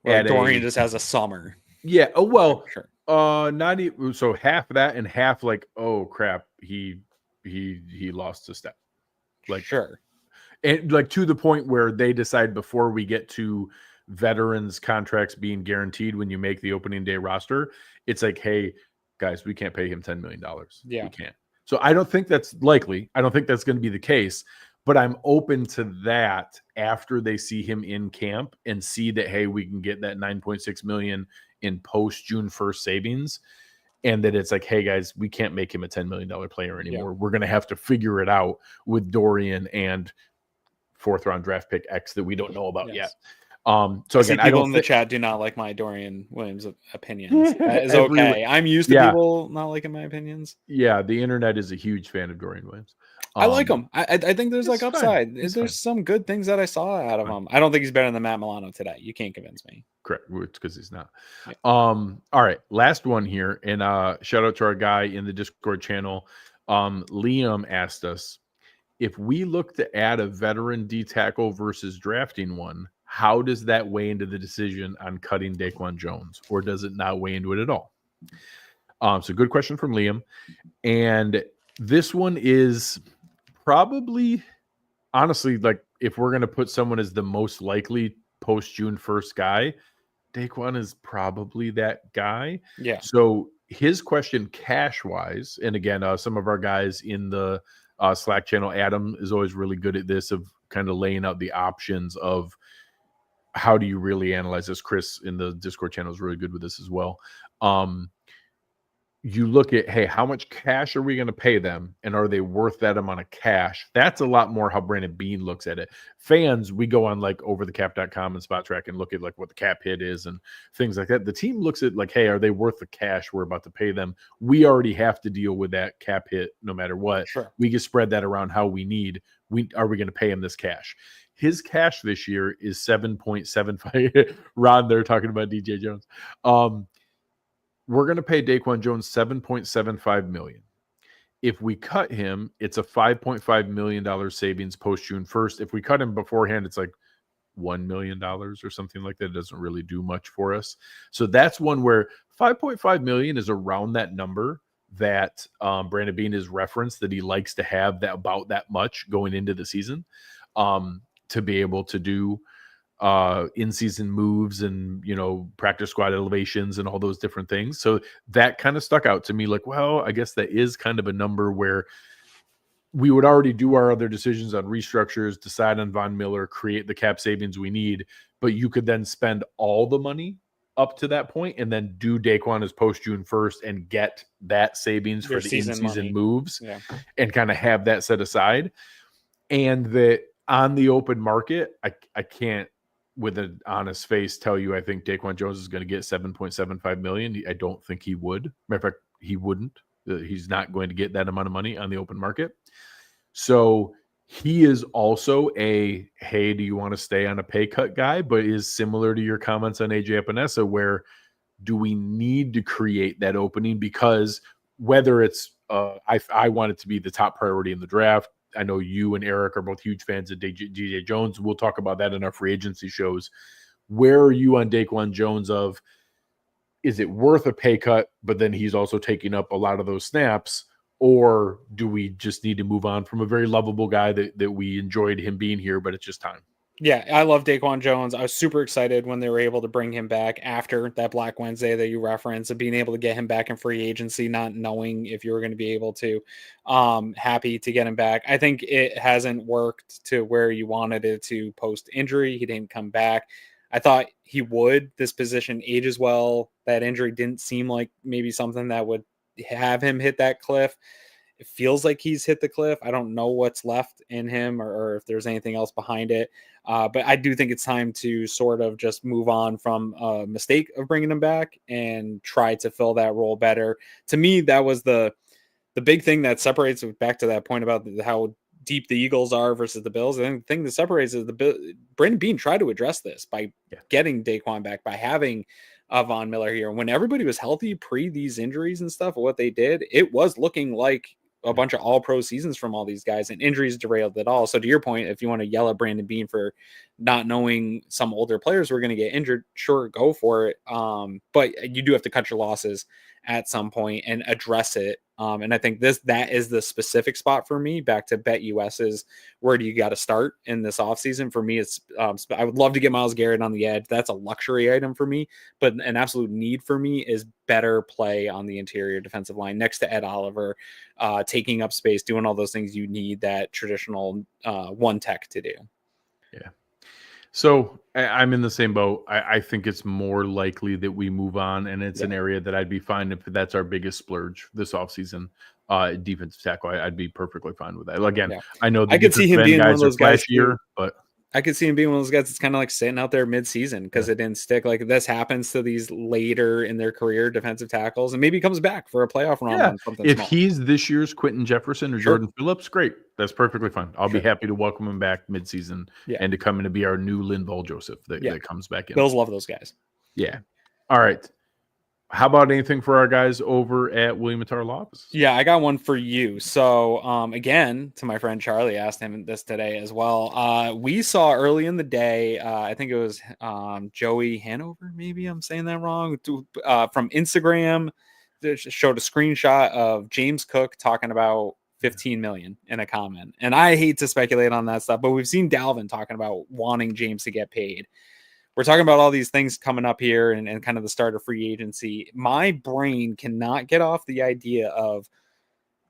Dorian just has a summer. Yeah. Oh, well, sure. Not even, so half that and half like, oh crap, he lost a step. Like, sure. And like to the point where they decide before we get to veterans contracts being guaranteed when you make the opening day roster, it's like, hey guys, we can't pay him $10 million. Yeah, we can't. So I don't think that's likely. I don't think that's going to be the case, but I'm open to that after they see him in camp and see that, hey, we can get that $9.6 million in post June 1st savings. And that it's like, hey guys, we can't make him a $10 million player anymore. We're going to have to figure it out with Dorian and 4th round draft pick X that we don't know about yet. So again, people in the chat do not like my Dorian Williams opinions. That is okay. I'm used to people not liking my opinions. Yeah, the internet is a huge fan of Dorian Williams. I like him. I think there's like upside. There's some good things that I saw out of him. I don't think he's better than Matt Milano today. You can't convince me. Correct, because he's not. Yeah. All right, last one here, and shout out to our guy in the Discord channel. Liam asked us, if we look to add a veteran D tackle versus drafting one, how does that weigh into the decision on cutting DaQuan Jones, or does it not weigh into it at all? So good question from Liam. And this one is probably, honestly, like if we're going to put someone as the most likely post June 1st guy, DaQuan is probably that guy. Yeah. So his question cash wise, and again, some of our guys in the Slack channel, Adam is always really good at this, of kind of laying out the options of how do you really analyze this. Chris in the Discord channel is really good with this as well. You look at, hey, how much cash are we going to pay them? And are they worth that amount of cash? That's a lot more how Brandon Beane looks at it. Fans, we go on like overthecap.com and Spot Track and look at like what the cap hit is and things like that. The team looks at like, hey, are they worth the cash we're about to pay them? We already have to deal with that cap hit no matter what. Sure. We can spread that around how we need. Are we going to pay him this cash? His cash this year is 7.75. Ron, they're talking about DJ Jones. We're going to pay DaQuan Jones $7.75 million. If we cut him, it's a $5.5 million savings post June 1st. If we cut him beforehand, it's like $1 million or something like that. It doesn't really do much for us. So that's one where $5.5 million is around that number that Brandon Beane has referenced, that he likes to have that about that much going into the season, to be able to do in-season moves and, you know, practice squad elevations and all those different things. So that kind of stuck out to me, like, well, I guess that is kind of a number where we would already do our other decisions on restructures, decide on Von Miller, create the cap savings we need, but you could then spend all the money up to that point and then do DaQuan as post June 1st and get that savings for the in-season moves and kind of have that set aside. And that on the open market, I can't with an honest face tell you I think DaQuan Jones is going to get $7.75 million. I don't think he would. Matter of fact, he wouldn't. He's not going to get that amount of money on the open market. So he is also a, hey, do you want to stay on a pay cut guy? But is similar to your comments on AJ Epenesa, where do we need to create that opening? Because whether it's I want it to be the top priority in the draft. I know you and Eric are both huge fans of DJ Jones. We'll talk about that in our free agency shows. Where are you on DaQuan Jones of, is it worth a pay cut, but then he's also taking up a lot of those snaps? Or do we just need to move on from a very lovable guy that we enjoyed him being here, but it's just time? Yeah, I love DaQuan Jones. I was super excited when they were able to bring him back after that Black Wednesday that you referenced, of being able to get him back in free agency, not knowing if you were going to be able to. Happy to get him back. I think it hasn't worked to where you wanted it to post injury. He didn't come back. I thought he would. This position ages well. That injury didn't seem like maybe something that would have him hit that cliff. It feels like he's hit the cliff. I don't know what's left in him or if there's anything else behind it. But I do think it's time to sort of just move on from a mistake of bringing him back and try to fill that role better. To me, that was the big thing that separates, back to that point about how deep the Eagles are versus the Bills. And the thing that separates is Brandon Beane tried to address this by getting DaQuan back, by having Von Miller here. When everybody was healthy pre these injuries and stuff, what they did, it was looking like a bunch of all-pro seasons from all these guys, and injuries derailed it all. So to your point, if you want to yell at Brandon Beane for not knowing some older players were going to get injured, sure, go for it. But you do have to cut your losses at some point and address it. And I think that is the specific spot for me. Back to Bet US's, where do you got to start in this offseason? For me, it's I would love to get Myles Garrett on the edge. That's a luxury item for me, but an absolute need for me is better play on the interior defensive line next to Ed Oliver, taking up space, doing all those things you need that traditional one tech to do. Yeah. So I'm in the same boat. I think it's more likely that we move on, and it's an area that I'd be fine if that's our biggest splurge this offseason. defensive tackle. I'd be perfectly fine with that. Again, Yeah. I know I could see him being one of those guys flashier, but I could see him being one of those guys that's kind of like sitting out there mid-season because it didn't stick. Like this happens to these later in their career defensive tackles, and maybe he comes back for a playoff run on something if small. he's this year's Quentin Jefferson or Jordan Phillips, great. That's perfectly fine. I'll be happy to welcome him back mid-season and to come in to be our new Linval Joseph that comes back in. Bills love those guys. Yeah. All right. How about anything for our guys over at William Mattar Law Office? Yeah, I got one for you. So, again, to my friend Charlie, asked him this today as well. We saw early in the day, I think it was Joey Hanover, maybe I'm saying that wrong, from Instagram, showed a screenshot of James Cook talking about 15 million in a comment. And I hate to speculate on that stuff, but we've seen Dalvin talking about wanting James to get paid. We're talking about all these things coming up here and kind of the start of free agency. My brain cannot get off the idea of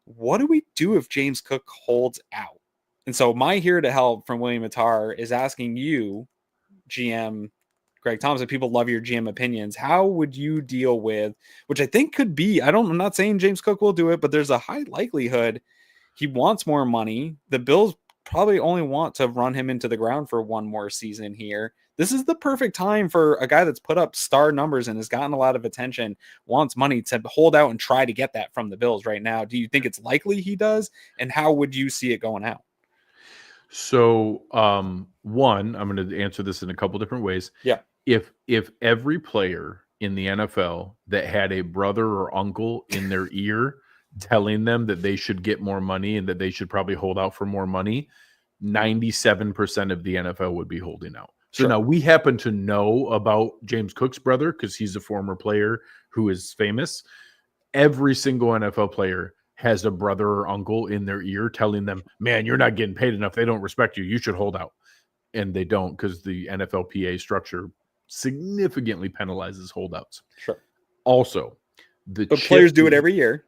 what do we do if James Cook holds out? And so my here to help from William Mattar is asking you, GM Greg Tompsett, people love your GM opinions. How would you deal with, which I think could be, I'm not saying James Cook will do it, but there's a high likelihood he wants more money. The Bills probably only want to run him into the ground for one more season here. This is the perfect time for a guy that's put up star numbers and has gotten a lot of attention, wants money to hold out and try to get that from the Bills right now. Do you think it's likely he does? And how would you see it going out? So, one, I'm going to answer this in a couple different ways. Yeah. If every player in the NFL that had a brother or uncle in their ear telling them that they should get more money and that they should probably hold out for more money, 97% of the NFL would be holding out. So now we happen to know about James Cook's brother because he's a former player who is famous. Every single NFL player has a brother or uncle in their ear telling them, man, you're not getting paid enough. They don't respect you. You should hold out. And they don't because the NFLPA structure significantly penalizes holdouts. Sure. Also, but players do it every year.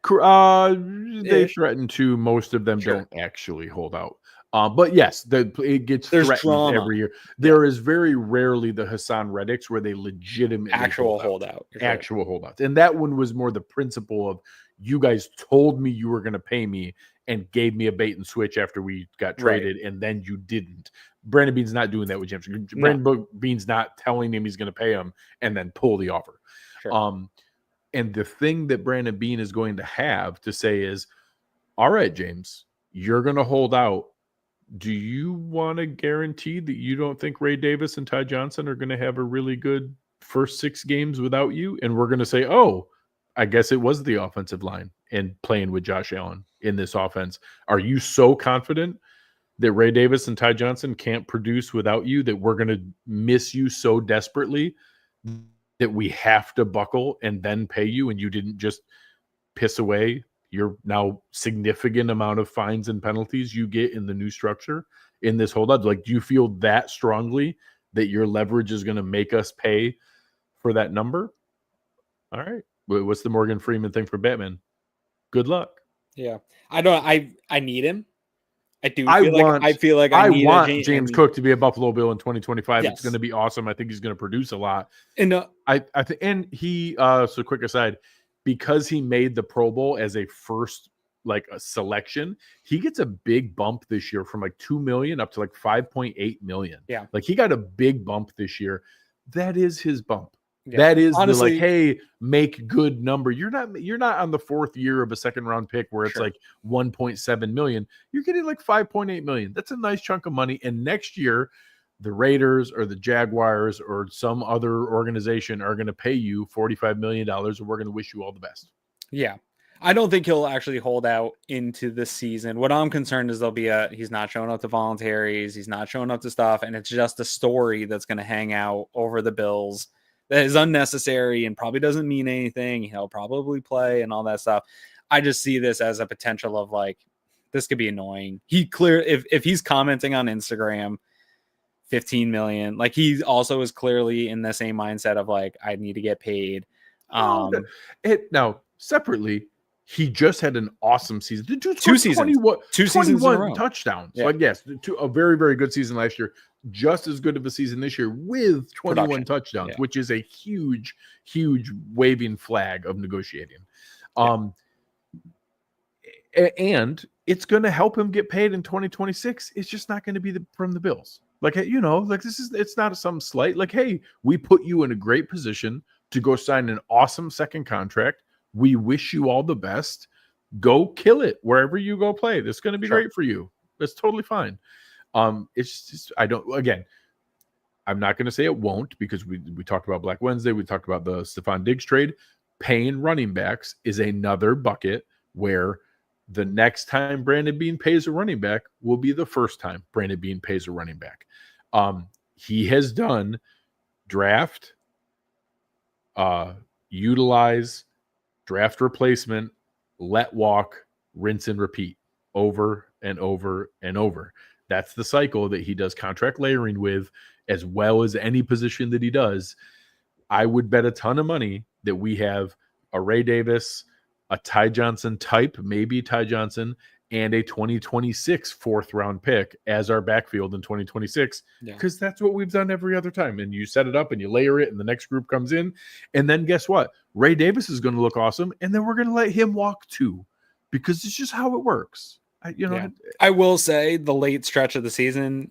They threaten to. Most of them don't actually hold out. But yes, it gets threatened drama every year. There is very rarely the Hassan Reddicks where they legitimately actual holdout. Actual holdouts. And that one was more the principle of you guys told me you were going to pay me and gave me a bait and switch after we got traded, and then you didn't. Brandon Beane's not doing that with James. Brandon Beane's not telling him he's going to pay him and then pull the offer. Sure. And the thing that Brandon Beane is going to have to say is, all right, James, you're going to hold out. Do you want to guarantee that you don't think Ray Davis and Ty Johnson are going to have a really good first 6 games without you? And we're going to say, oh, I guess it was the offensive line and playing with Josh Allen in this offense. Are you so confident that Ray Davis and Ty Johnson can't produce without you that we're going to miss you so desperately that we have to buckle and then pay you and you didn't just piss away your now significant amount of fines and penalties you get in the new structure in this holdout? Like, do you feel that strongly that your leverage is going to make us pay for that number? All right. What's the Morgan Freeman thing for Batman? Good luck. Yeah. I need him. I feel like I want James Cook to be a Buffalo Bill in 2025. Yes. It's going to be awesome. I think he's going to produce a lot. And I think, and he, so quick aside, because he made the Pro Bowl as a first, like a selection, he gets a big bump this year from like 2 million up to like 5.8 million. Yeah. Like he got a big bump this year. That is his bump. Yeah. That is honestly, like, hey, make good number. You're not on the 4th year of a second round pick where it's like 1.7 million. You're getting like 5.8 million. That's a nice chunk of money. And next year, the Raiders or the Jaguars or some other organization are going to pay you $45 million, and we're going to wish you all the best. Yeah. I don't think he'll actually hold out into the season. What I'm concerned is he's not showing up to voluntaries. He's not showing up to stuff. And it's just a story that's going to hang out over the Bills that is unnecessary and probably doesn't mean anything. He'll probably play and all that stuff. I just see this as a potential of like, this could be annoying. If he's commenting on Instagram, 15 million, like he also is clearly in the same mindset of like, I need to get paid. Now separately, he just had an awesome season. The dude 2 seasons, 21 touchdowns. Yeah. Like, yes, a very, very good season last year. Just as good of a season this year with 21 touchdowns, which is a huge, huge waving flag of negotiating. And it's going to help him get paid in 2026. It's just not going to be from the Bills. Like, it's not some slight. Like, hey, we put you in a great position to go sign an awesome second contract. We wish you all the best. Go kill it wherever you go play. This is going to be great for you. That's totally fine. It's just, I'm not going to say it won't, because we talked about Black Wednesday. We talked about the Stephon Diggs trade. Paying running backs is another bucket where the next time Brandon Beane pays a running back will be the first time Brandon Beane pays a running back. He has done draft, utilize, draft replacement, let walk, rinse and repeat over and over and over. That's the cycle that he does contract layering with, as well as any position that he does. I would bet a ton of money that we have a Ray Davis, a Ty Johnson type, maybe Ty Johnson, and a 2026 fourth round pick as our backfield in 2026, because that's what we've done every other time. And you set it up and you layer it, and the next group comes in. And then guess what? Ray Davis is going to look awesome. And then we're going to let him walk too, because it's just how it works. I will say the late stretch of the season,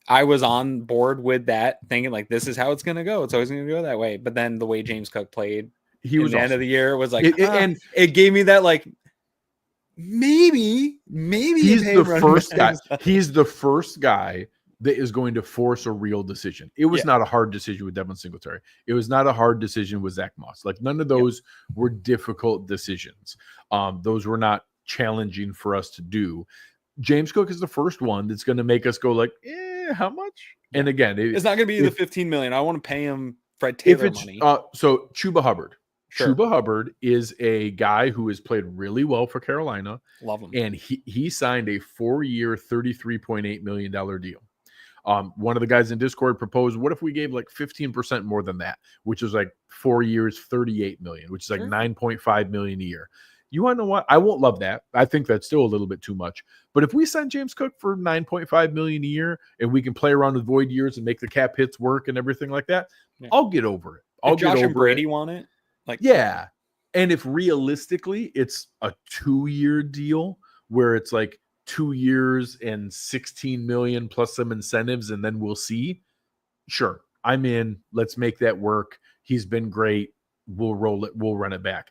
I was on board with that, thinking like, this is how it's going to go. It's always going to go that way. But then the way James Cook played, he was the awesome. end of the year was like, and it gave me that like, maybe he's the first guy. He's the first guy that is going to force a real decision. It was not a hard decision with Devin Singletary. It was not a hard decision with Zach Moss. Like, none of those were difficult decisions. Those were not challenging for us to do. James Cook is the first one that's going to make us go like, how much? And again, it's not going to be the $15 million. I want to pay him Fred Taylor money. So Chuba Hubbard. Sure. Chuba Hubbard is a guy who has played really well for Carolina. Love him. And he signed a 4-year, $33.8 million deal. One of the guys in Discord proposed, what if we gave like 15% more than that, which is like 4 years, $38 million, which is like $9.5 million a year. You want to know what? I won't love that. I think that's still a little bit too much. But if we sign James Cook for $9.5 million a year and we can play around with void years and make the cap hits work and everything like that, I'll get over it. If Josh and Brady want it. And if realistically it's a 2-year deal where it's like 2 years and $16 million plus some incentives, and then we'll see. Sure, I'm in. Let's make that work. He's been great. We'll roll it. We'll run it back.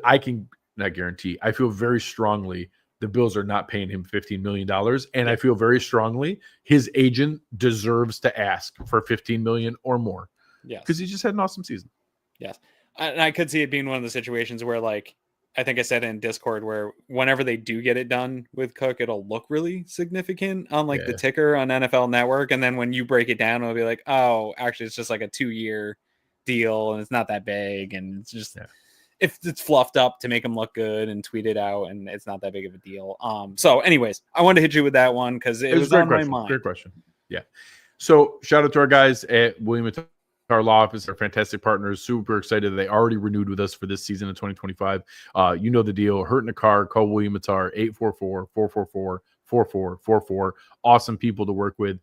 I can not guarantee. I feel very strongly the Bills are not paying him $15 million, and I feel very strongly his agent deserves to ask for $15 million or more. Yes, because he just had an awesome season. Yes. And I could see it being one of the situations where, like, I think I said in Discord, where whenever they do get it done with Cook, it'll look really significant on like the ticker on NFL Network. And then when you break it down, it'll be like, oh, actually, it's just like a 2-year deal and it's not that big. And it's just, if it's fluffed up to make them look good and tweet it out, and it's not that big of a deal. So anyways, I wanted to hit you with that one because it was on my mind. Great question. Yeah. So shout out to our guys at William Mattar Law Office, our fantastic partners. Super excited that they already renewed with us for this season of 2025. You know the deal. Hurt in a car, call William Mattar, 844-444-4444. Awesome people to work with.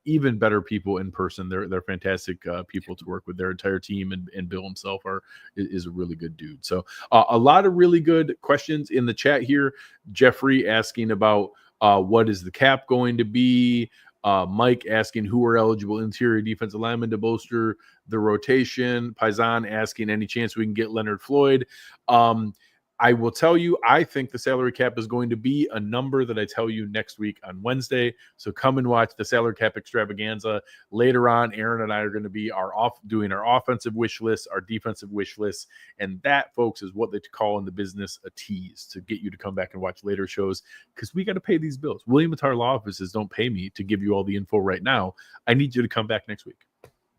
Even better people in person. They're fantastic people to work with. Their entire team and Bill himself is a really good dude. So a lot of really good questions in the chat here. Jeffrey asking about what is the cap going to be? Mike asking who are eligible interior defensive linemen to bolster the rotation. Paisan asking any chance we can get Leonard Floyd. I will tell you, I think the salary cap is going to be a number that I tell you next week on Wednesday. So come and watch the salary cap extravaganza. Later on, Aaron and I are going to be doing our offensive wish list, our defensive wish list. And that, folks, is what they call in the business a tease, to get you to come back and watch later shows, because we got to pay these bills. William Mattar Law Offices don't pay me to give you all the info right now. I need you to come back next week.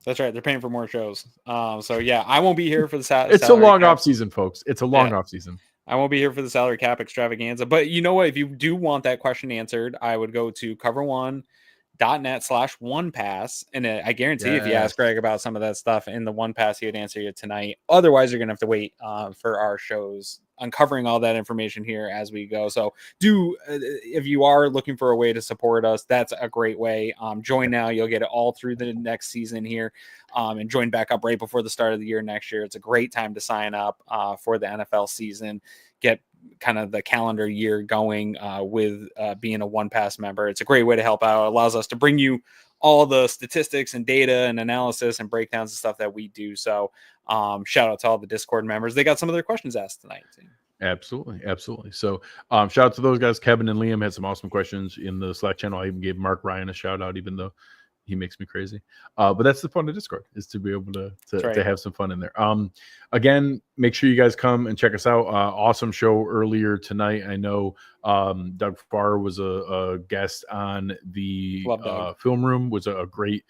That's right. They're paying for more shows. So yeah, I won't be here for the It's a long off season, folks. It's a long off season. I won't be here for the salary cap extravaganza, but you know what? If you do want that question answered, I would go to cover1.net/1pass. And I guarantee if you ask Greg about some of that stuff in the 1Pass, he would answer you tonight. Otherwise, you're going to have to wait for our shows, uncovering all that information here as we go. So if you are looking for a way to support us, that's a great way. Join now. You'll get it all through the next season here, and join back up right before the start of the year next year. It's a great time to sign up for the NFL season. Get kind of the calendar year going with being a One Pass member. It's a great way to help out. It allows us to bring you all the statistics and data and analysis and breakdowns and stuff that we do. So shout out to all the Discord members. They got some of their questions asked tonight too. Absolutely. So shout out to those guys. Kevin and Liam had some awesome questions in the Slack channel. I even gave Mark Ryan a shout out, even though he makes me crazy. But that's the fun of Discord, is to be able to have some fun in there. Again, make sure you guys come and check us out. Awesome show earlier tonight. I know Doug Farr was a guest on the film room. Was a great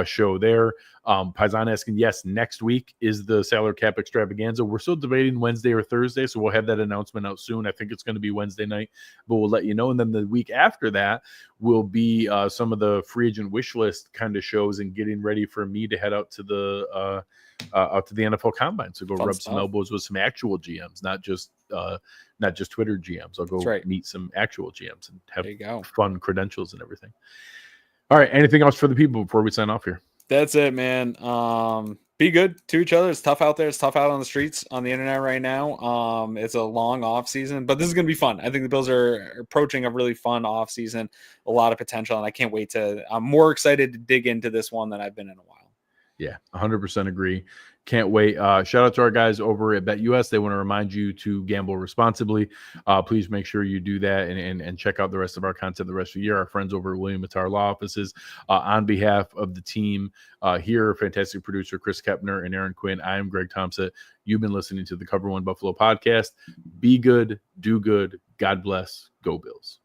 show there. Paisan asking, yes, next week is the salary cap extravaganza. We're still debating Wednesday or Thursday, so we'll have that announcement out soon. I think it's going to be Wednesday night, but we'll let you know. And then the week after that will be some of the free agent wish list kind of shows, and getting ready for me to head out to the NFL Combine. So go rub some elbows with some actual GMs, not just Twitter GMs. I'll go meet some actual GMs and have fun credentials and everything. All right. Anything else for the people before we sign off here? That's it, man. Be good to each other. It's tough out there. It's tough out on the streets, on the internet right now. It's a long off season, but this is going to be fun. I think the Bills are approaching a really fun off season, a lot of potential, and I can't wait I'm more excited to dig into this one than I've been in a while. Yeah, 100% agree. Can't wait. Shout out to our guys over at BetUS. They want to remind you to gamble responsibly. Please make sure you do that and check out the rest of our content the rest of the year. Our friends over at William Mattar Law Offices. On behalf of the team here, fantastic producer Chris Kepner and Aaron Quinn, I am Greg Tompsett. You've been listening to the Cover One Buffalo podcast. Be good, do good. God bless. Go Bills.